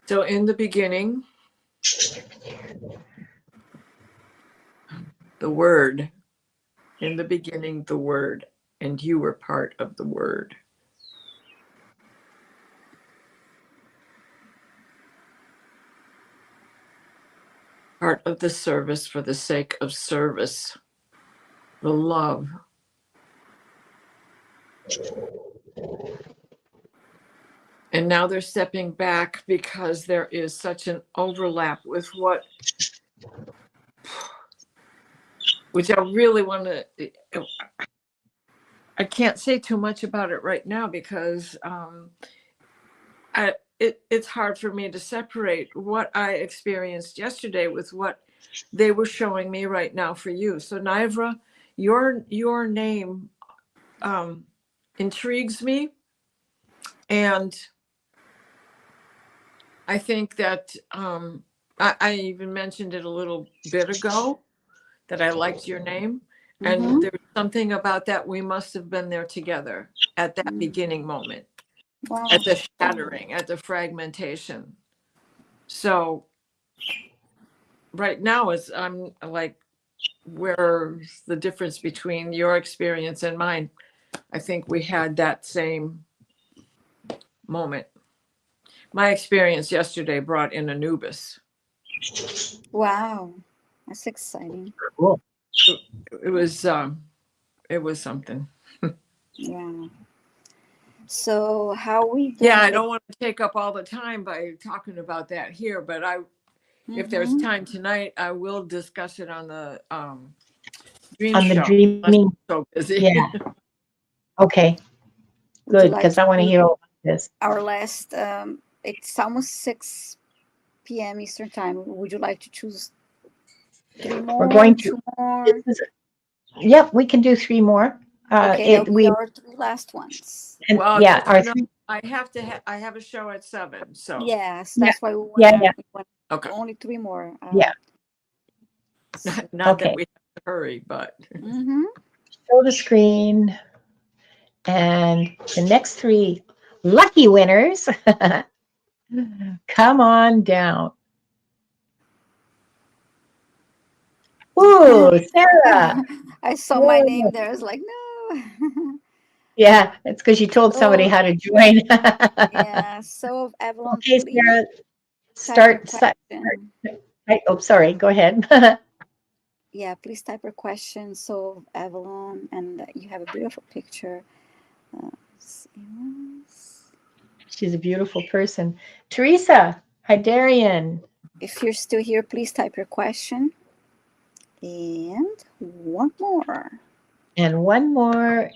So in the beginning, the Word, in the beginning, the Word, and you were part of the Word. Part of the service for the sake of service, the love. And now they're stepping back because there is such an overlap with what, which I really want to, I can't say too much about it right now because it's hard for me to separate what I experienced yesterday with what they were showing me right now for you. So Nivra, your name intrigues me. And I think that I even mentioned it a little bit ago that I liked your name. And there's something about that. We must have been there together at that beginning moment, Wow. at the shattering, at the fragmentation. So right now is I'm like, where's the difference between your experience and mine? I think we had that same moment. My experience yesterday brought in Anubis. Wow. That's exciting. Cool. It was something. Yeah. So how we Yeah, doing I it? don't want to take up all the time by talking about that here, but if there's time tonight, I will discuss it on the dream On the show. dreaming. I'm so busy. Yeah. Okay. Would you Good, like because I want to do hear all about this. our last it's almost 6 p.m. Eastern time. Would you like to choose 3 more, We're going to. 2 more? Yep, we can do 3 more. Okay, that'll be our 3 last ones. And Well, yeah, our no, 3. I have a show at 7, so Yes, Yeah, that's why we yeah. want okay. only 3 more. Yeah. Not Okay. that we have to hurry, but Show the screen, and the next 3 lucky winners come on down. Ooh, Sarah. I saw my name there. I was like, no. Yeah, it's because you told somebody how to join. Yeah. So Avalon, Okay, please Sarah, type your start. question. Oh, sorry. Go ahead. Yeah, please type your question. So Avalon, and you have a beautiful picture. She's a beautiful person. Teresa Hydarian. If you're still here, please type your question. And one more. And one more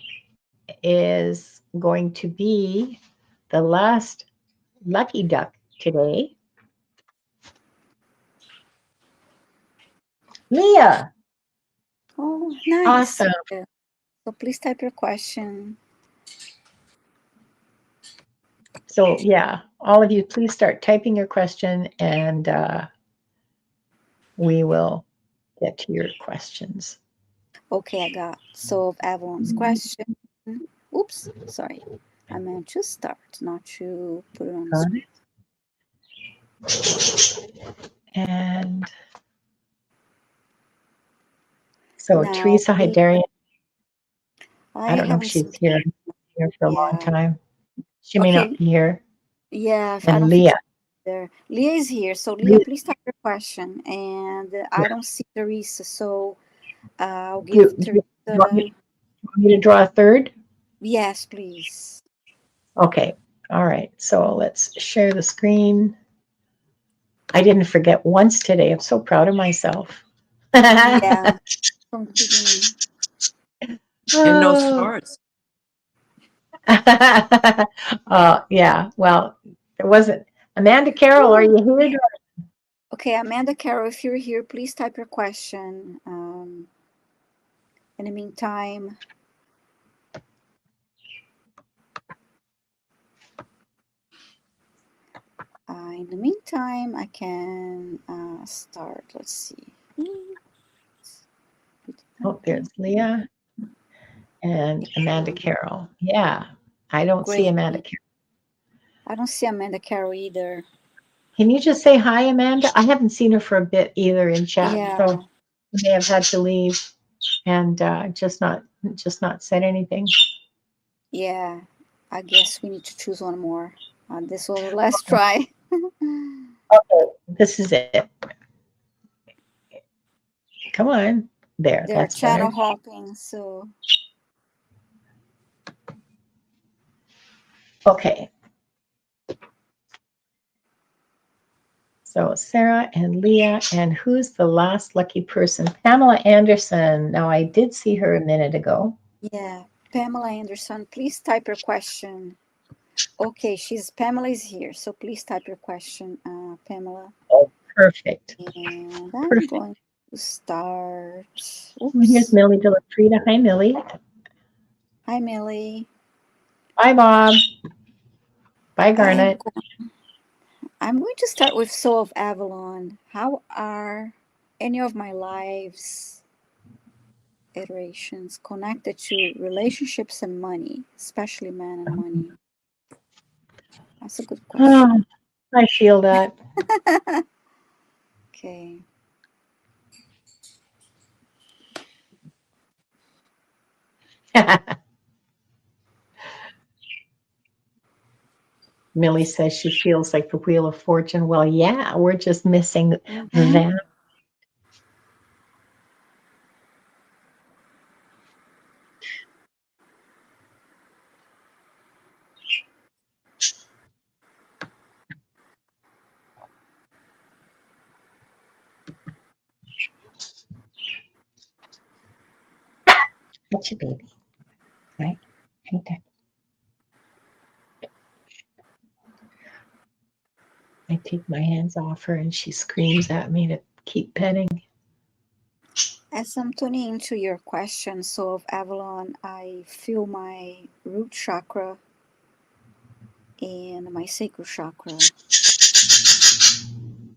is going to be the last lucky duck today. Leah. Oh, nice. Awesome. So please type your question. So yeah, all of you, please start typing your question, and we will get to your questions. Okay, I got so Avalon's question. Oops, sorry. I meant to start, not to put it on the screen. And so Now, Teresa Hydarian, I don't know if haven't she's here for a long time. She may not be here. Yeah, I And don't Leah. think there. Leah is here. So Leah, please type your question. And I don't see Teresa, so I'll give Teresa. You want me to draw a third? Yes, please. Okay. All right. So let's share the screen. I didn't forget once today. I'm so proud of myself. Yeah. From the beginning. And no stars. Yeah. Well, there wasn't. Amanda Carroll, are you here? Okay, Amanda Carroll, if you're here, please type your question. In the meantime, I can start. Let's see. Oh, there's Leah and Amanda Carroll. Yeah, I don't see Amanda Carroll. I don't see Amanda Carroll either. Can you just say hi, Amanda? I haven't seen her for a bit either in chat, so you may have had to leave and just not said anything. Yeah, I guess we need to choose one more. This was the last try. Okay, this is it. Come on, there. They're That's channel better. hopping, so. Okay. So Sarah and Leah, and who's the last lucky person? Pamela Anderson. Now I did see her a minute ago. Yeah, Pamela Anderson, please type your question. Okay, Pamela is here, so please type your question, Pamela. Oh, perfect. And I'm going to start. Oops. Here's Millie De La Frida. Hi, Millie. Hi, Millie. Hi, Bob. Bye, I'm Garnet. I'm going to start with Soul of Avalon. How are any of my life's iterations connected to relationships and money, especially man and money? That's a good question. Oh, I feel that. Okay. Millie says she feels like the Wheel of Fortune. Well, yeah, we're just missing Mm-hmm. that. What's your baby? Right? Right there. I take my hands off her and she screams at me to keep petting. As I'm tuning into your question, Soul of Avalon, I feel my root chakra and my sacral chakra.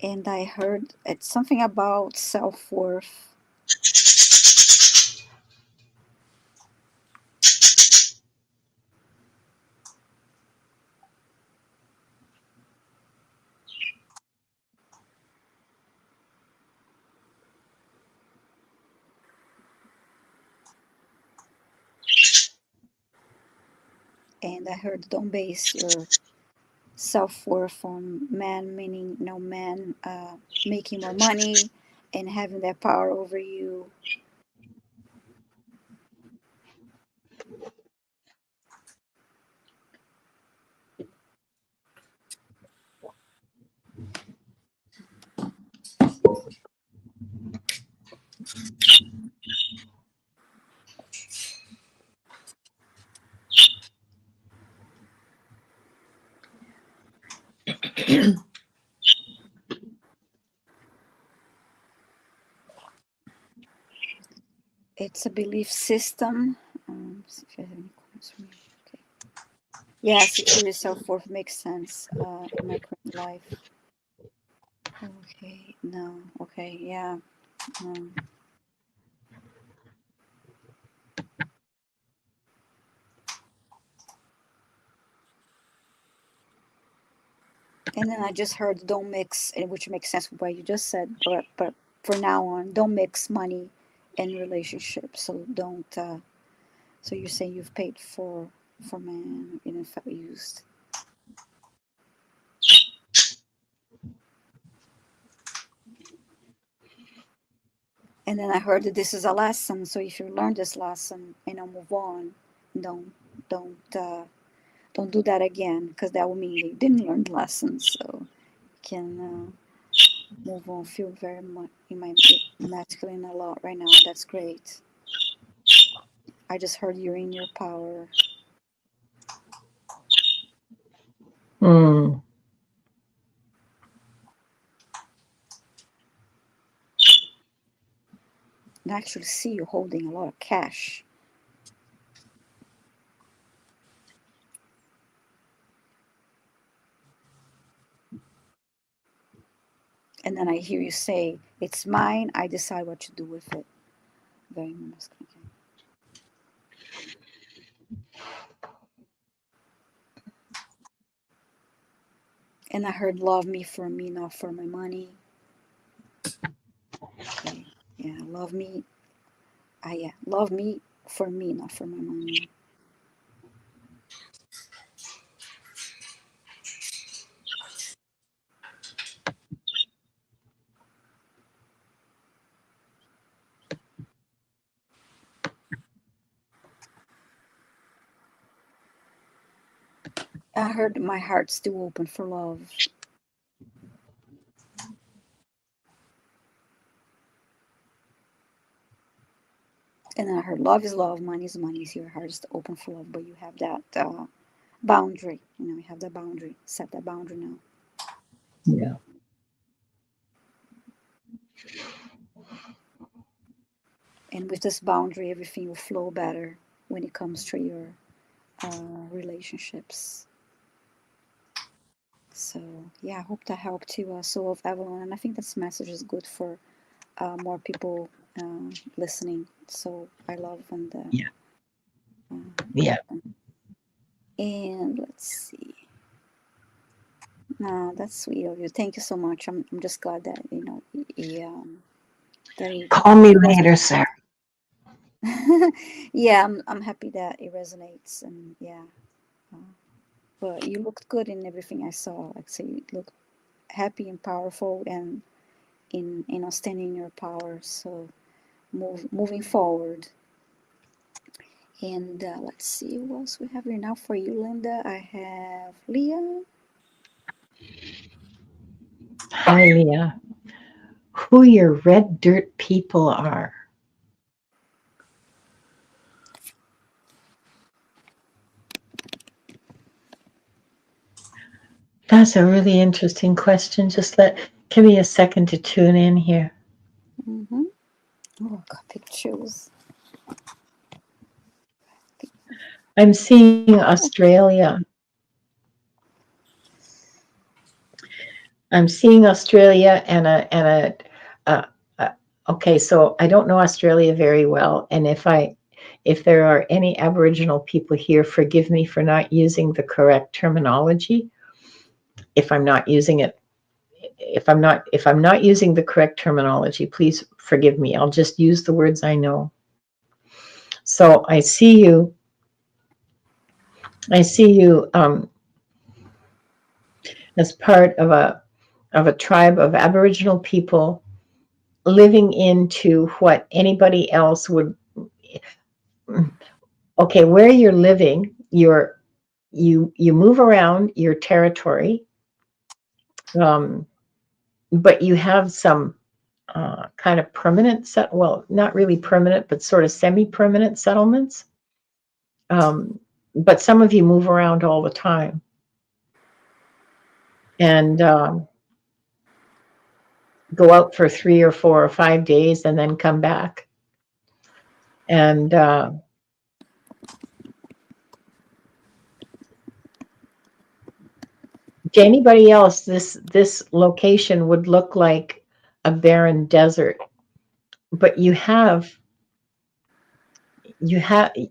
And I heard it's something about self worth. And I heard don't base your self worth on man, meaning no man making more money and having that power over you. It's a belief system. See if you have any comments for me. Okay. Yeah, security self worth makes sense in my current life. Okay, no, okay, yeah. Um, and then I just heard don't mix, which makes sense with what you just said. But for now on, don't mix money and relationships. So don't. So you say you've paid for man, and if I used. And then I heard that this is a lesson. So if you learn this lesson, move on. Don't don't uh, don't do that again because that will mean you didn't learn the lesson. So you can move on. Feel very much in my masculine a lot right now. That's great. I just heard you're in your power. Mm. And I actually see you holding a lot of cash. And then I hear you say, "It's mine. I decide what to do with it." Very masculine. And I heard, "Love me for me, not for my money." Okay. Yeah, love me. Yeah, love me for me, not for my money. I heard my heart's still open for love. And then I heard love is love, money is money. So your heart is open for love, but you have that boundary. You have that boundary. Set that boundary now. Yeah. And with this boundary, everything will flow better when it comes to your relationships. So yeah, I hope that helped to soul of everyone, and I think this message is good for more people listening. So I love and Yeah. uh, Yeah. and let's see. No, that's sweet of you. Thank you so much. I'm just glad that that Call me it later, Sarah. yeah, I'm happy that it resonates, and yeah. Uh, but you looked good in everything I saw. Like, so you look happy and powerful, and in standing in your power. So moving forward. And let's see what else we have here now for you, Linda. I have Leah. Hi, Leah. Who your red dirt people are. That's a really interesting question. Give me a second to tune in here. Mm-hmm. Oh, I got pictures. I'm seeing Australia. I'm seeing Australia okay, so I don't know Australia very well, and if there are any Aboriginal people here, forgive me for not using the correct terminology. If I'm not using it, if I'm not using the correct terminology, please forgive me. I'll just use the words I know. So I see you as part of a tribe of Aboriginal people living into what anybody else would. Okay, where you're living, you move around your territory, but you have some kind of well, not really permanent, but sort of semi-permanent settlements. But some of you move around all the time, and go out for 3 or 4 or 5 days and then come back. And to anybody else, this location would look like a barren desert, but you have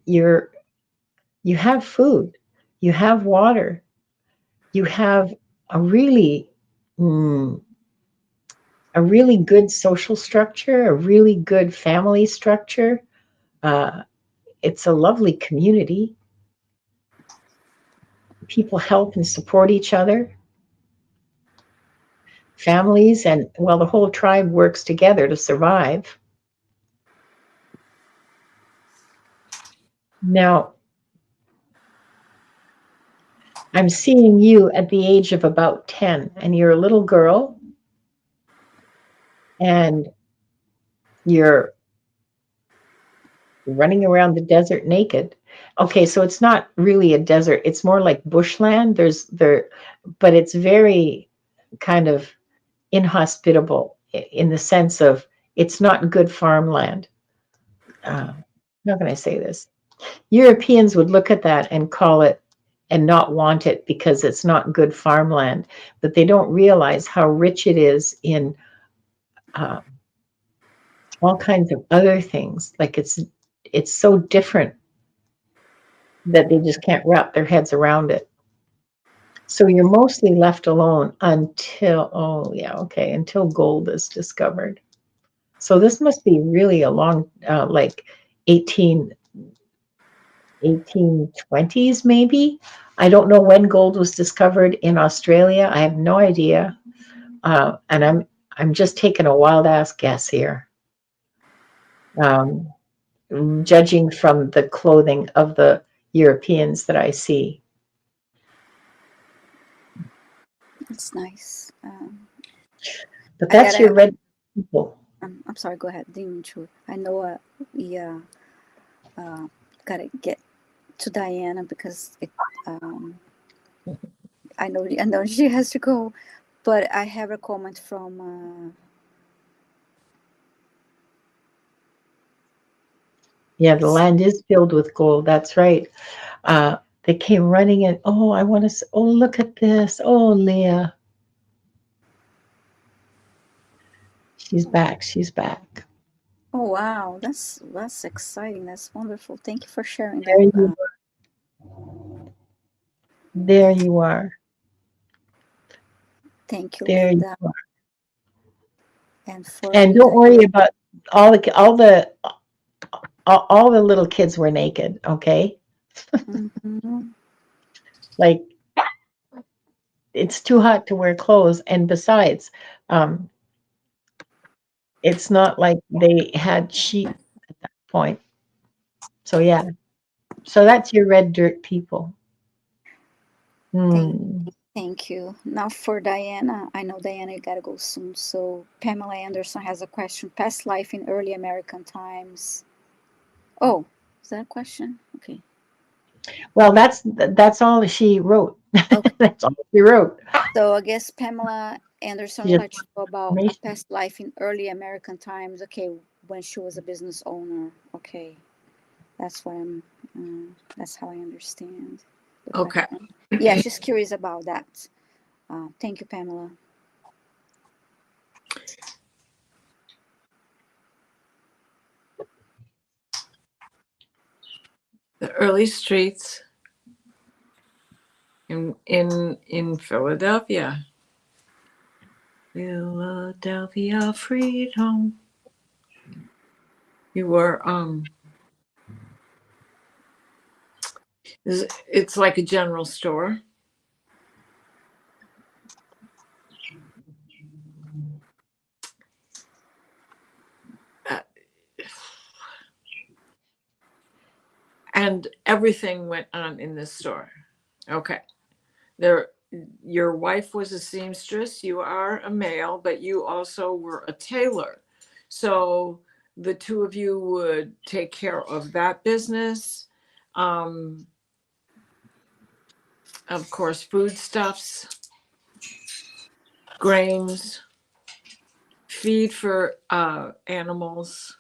your you have food, you have water, you have a really mm, a really good social structure, a really good family structure. Uh, it's a lovely community. People help and support each other. Families and, well, the whole tribe works together to survive. Now, I'm seeing you at the age of about 10, and you're a little girl, and you're running around the desert naked. Okay, so it's not really a desert. It's more like bushland. But it's very kind of inhospitable in the sense of it's not good farmland. How can I say this? Europeans would look at that and call it and not want it because it's not good farmland, but they don't realize how rich it is in uh, all kinds of other things. Like it's so different that they just can't wrap their heads around it. So you're mostly left alone until, oh yeah, okay, until gold is discovered. So this must be really a long, like 1820s maybe. I don't know when gold was discovered in Australia. I have no idea. And I'm just taking a wild ass guess here. Um, Judging from the clothing of the Europeans that I see. That's nice. But I that's gotta. your red people. I'm sorry. Go ahead. Didn't mean to. I know. Yeah. Gotta get to Diana because um, I know. I know she has to go, but I have a comment from. Yeah, the land is filled with gold. That's right. They came running in. Oh, I want to. Oh, look at this. Oh, Leah. She's back. She's back. Oh wow, that's exciting. That's wonderful. Thank you for sharing There that. you are. There you are. Thank you, There you Linda, are. and for And don't worry about all the little kids were naked. Okay, Mhm. like it's too hot to wear clothes, and besides, um, it's not like they had sheep at that point. So yeah, so that's your red dirt people. Thank Hmm. thank you. Now for Diana, I know Diana, you gotta go soon. So Pamela Anderson has a question. Past life in early American times. Oh, is that a question? Okay. Well, that's all she wrote. Okay. That's all she wrote. So I guess Pamela Anderson She would just like to know about a information. past life in early American times. Okay, when she was a business owner. Okay, that's what I'm. That's how I understand the Okay. question. Yeah, she's curious about that. Thank you, Pamela. The early streets in Philadelphia. Philadelphia freedom. You were it's like a general store. Uh, and everything went on in this store. Okay. There your wife was a seamstress, you are a male, but you also were a tailor. So the two of you would take care of that business. Um, of course, foodstuffs, grains, feed for animals.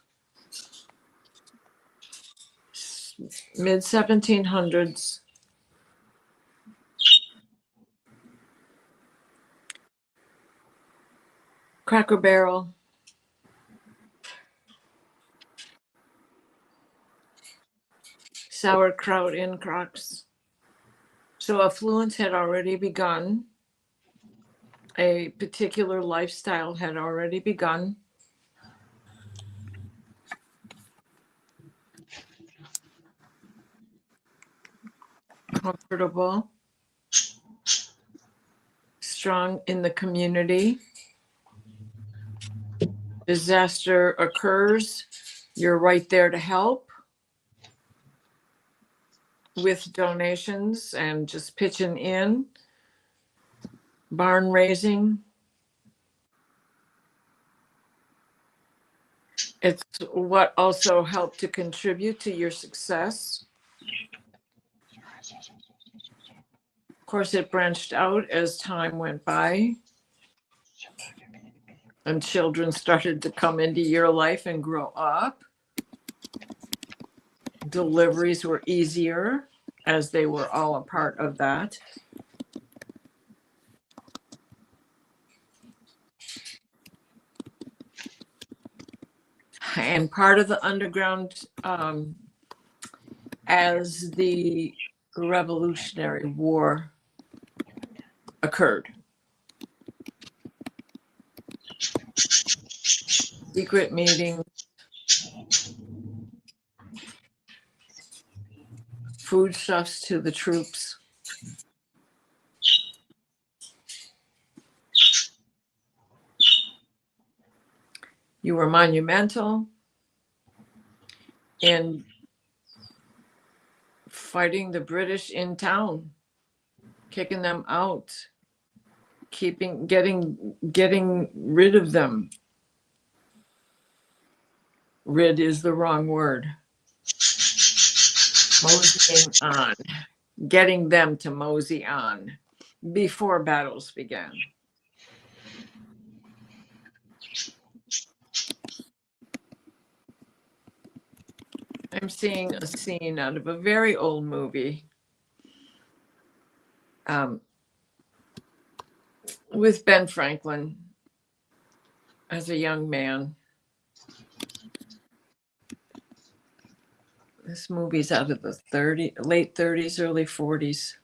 Mid 1700s. Cracker Barrel, sauerkraut in crocks. So affluence had already begun. A particular lifestyle had already begun. Comfortable, strong in the community. Disaster occurs, you're right there to help with donations and just pitching in. Barn raising. It's what also helped to contribute to your success. Of course, it branched out as time went by and children started to come into your life and grow up. Deliveries were easier as they were all a part of that. And part of the underground, as the Revolutionary War occurred. Secret meetings, foodstuffs to the troops. You were monumental in fighting the British in town, kicking them out, getting rid of them. Rid is the wrong word. Moseying on, getting them to mosey on before battles began. I'm seeing a scene out of a very old movie. with Ben Franklin as a young man. This movie's out of the late 30s, early 40s.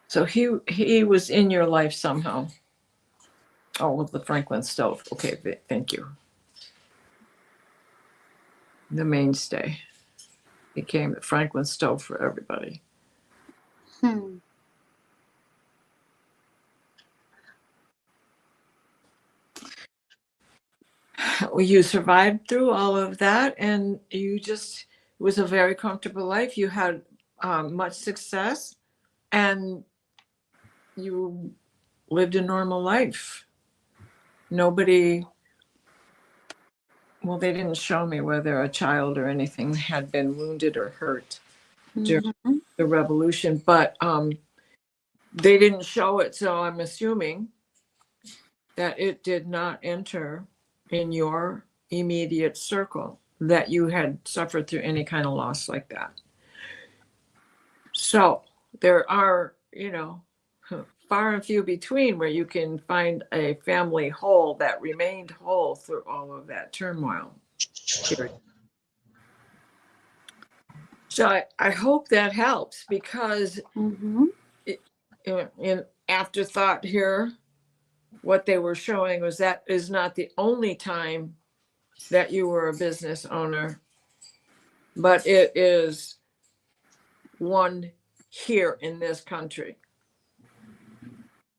So he was in your life somehow. Oh, with the Franklin stove. Okay, thank you. The mainstay became the Franklin stove for everybody. Hmm. You survived through all of that, and it was a very comfortable life. You had much success, and you lived a normal life. Nobody, well, they didn't show me whether a child or anything had been wounded or hurt during the revolution, but they didn't show it, so I'm assuming that it did not enter in your immediate circle, that you had suffered through any kind of loss like that. So there are, far and few between where you can find a family whole that remained whole through all of that turmoil. So I hope that helps, because in afterthought here, what they were showing was that is not the only time that you were a business owner, but it is one here in this country.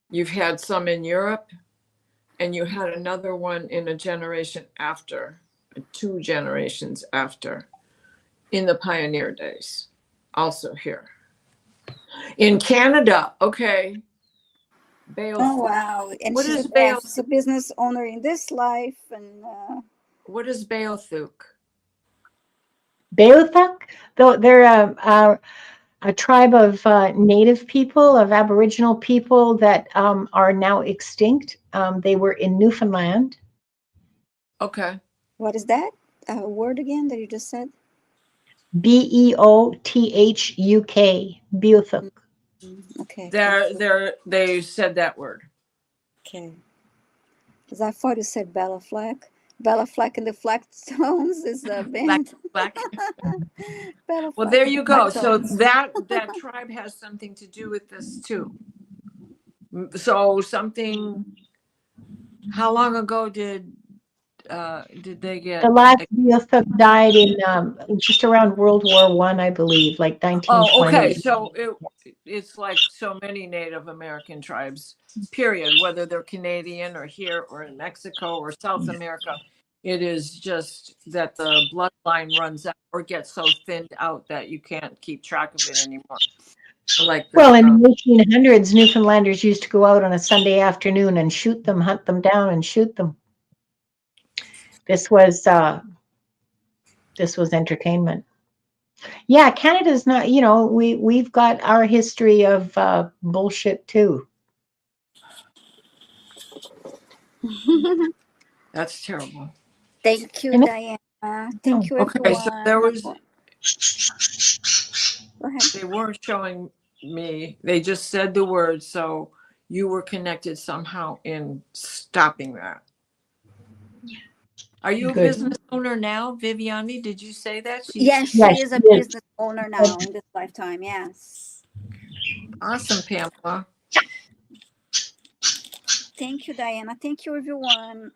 You've had some in Europe, and you had another one in a generation after, 2 generations after, in the pioneer days, also here. In Canada, okay. Bale. Oh, wow. And What she's is Bale? she's a business owner in this life. And What is Beothuk? Beothuk, though they're a tribe of native people, of Aboriginal people that are now extinct. They were in Newfoundland. Okay. what is that word again that you just said? Beothuk. Beothuk. Okay. They said that word. Okay. Because I thought you said Bella Fleck. Bella Fleck and the Flecktones is a band. Black. Bella Well, Fleck there and you the go. So Flecktones. that tribe has something to do with this too. So how long ago did they get? The last Beothuk died in just around World War I, I believe, like 1920. Oh, okay. So it's like so many Native American tribes, period, whether they're Canadian or here or in Mexico or South America. It is just that the bloodline runs out or gets so thinned out that you can't keep track of it anymore. Well, in the 1800s, Newfoundlanders used to go out on a Sunday afternoon and shoot them, hunt them down and shoot them. This was entertainment. Yeah, Canada's not, we've got our history of bullshit too. That's terrible. Thank you, Diana. Thank you, everyone. Okay, so there was. Go ahead. They weren't showing me. They just said the word, so you were connected somehow in stopping that. Are you a business owner now, Viviane? Did you say that? Yes, she is a business owner now in this lifetime. Yes. Awesome, Pamela. Thank you, Diana. Thank you, everyone.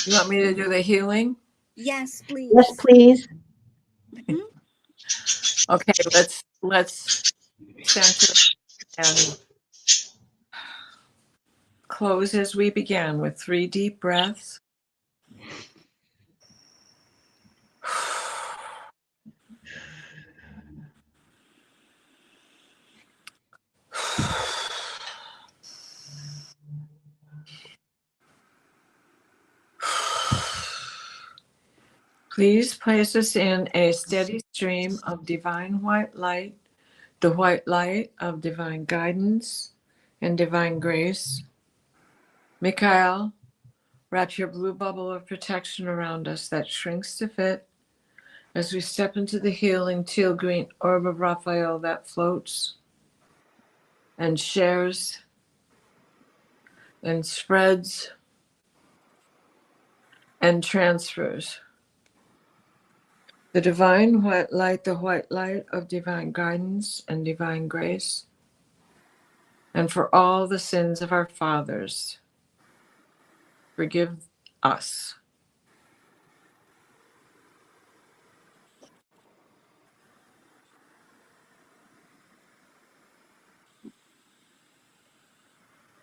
You want me to do the healing? Yes, please. Yes, please. Okay, let's center and close as we began with 3 deep breaths. Please place us in a steady stream of divine white light, the white light of divine guidance and divine grace. Mikhail, Wrap your blue bubble of protection around us that shrinks to fit as we step into the healing teal green orb of Raphael that floats and shares and spreads and transfers. The divine white light, the white light of divine guidance and divine grace, and for all the sins of our fathers, forgive us.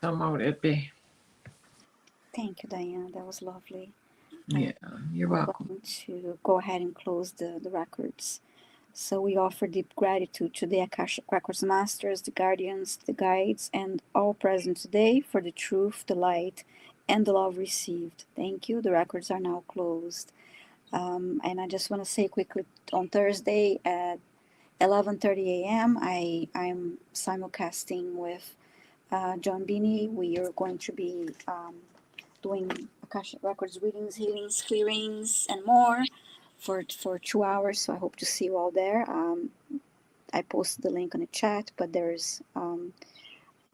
So mote it be. Thank you, Diana. That was lovely. Yeah, you're We're welcome. going to go ahead and close the records. So we offer deep gratitude to the Akashic Records Masters, the Guardians, the Guides, and all present today for the truth, the light, and the love received. Thank you. The records are now closed. And I just want to say quickly, on Thursday at 11:30 a.m., I'm simulcasting with John Beanie. We are going to be doing Akashic Records readings, healings, clearings, and more for 2 hours. So I hope to see you all there. I posted the link on the chat, but there's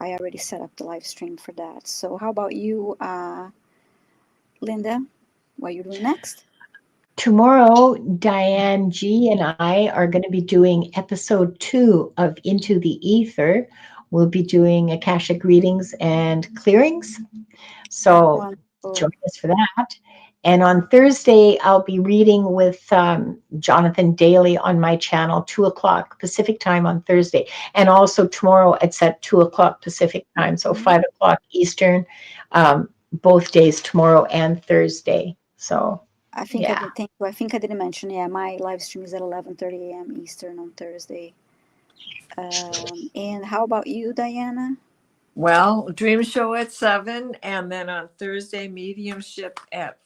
I already set up the live stream for that. So how about you, Linda? What are you doing next? Tomorrow, Diane G and I are going to be doing episode 2 of Into the Ether. We'll be doing Akashic readings and clearings. So Wonderful. join us for that. And on Thursday, I'll be reading with Jonathan Daly on my channel, 2 o'clock Pacific time on Thursday. And also tomorrow, it's at 2 o'clock Pacific time, so 5 o'clock Eastern, both days, tomorrow and Thursday. So I think yeah. I did. Thank you. I think I didn't mention. Yeah, my live stream is at 11:30 a.m. Eastern on Thursday. And how about you, Diana? Well, dream show at 7, and then on Thursday, mediumship at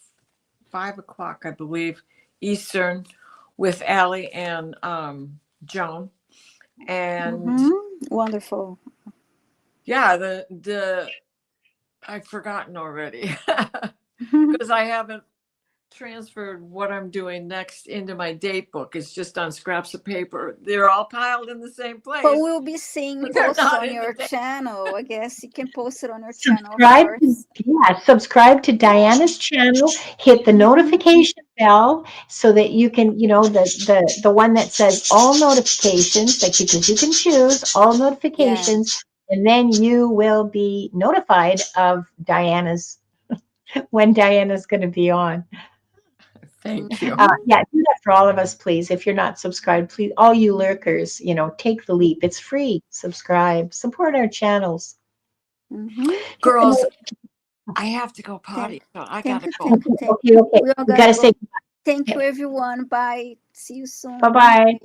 5 o'clock, I believe, Eastern, with Allie and Joan. And Wonderful. yeah, the I've forgotten already because I haven't transferred what I'm doing next into my date book. It's just on scraps of paper. They're all piled in the same place. But we'll be seeing But they're posts not on in your the channel. I guess you can post it on your channel Subscribe, first. subscribe to Diana's channel, hit the notification bell so that you can, the one that says all notifications, like because you can choose all notifications, and then you will be notified of when Diana's going to be on. Thank you. Yeah, do that for all of us, please. If you're not subscribed, please, all you lurkers, take the leap. It's free. Subscribe, support our channels. Girls, I have to go potty, so I gotta go. Okay. We all We gotta say thank you, everyone. Bye. See you soon. bye-bye.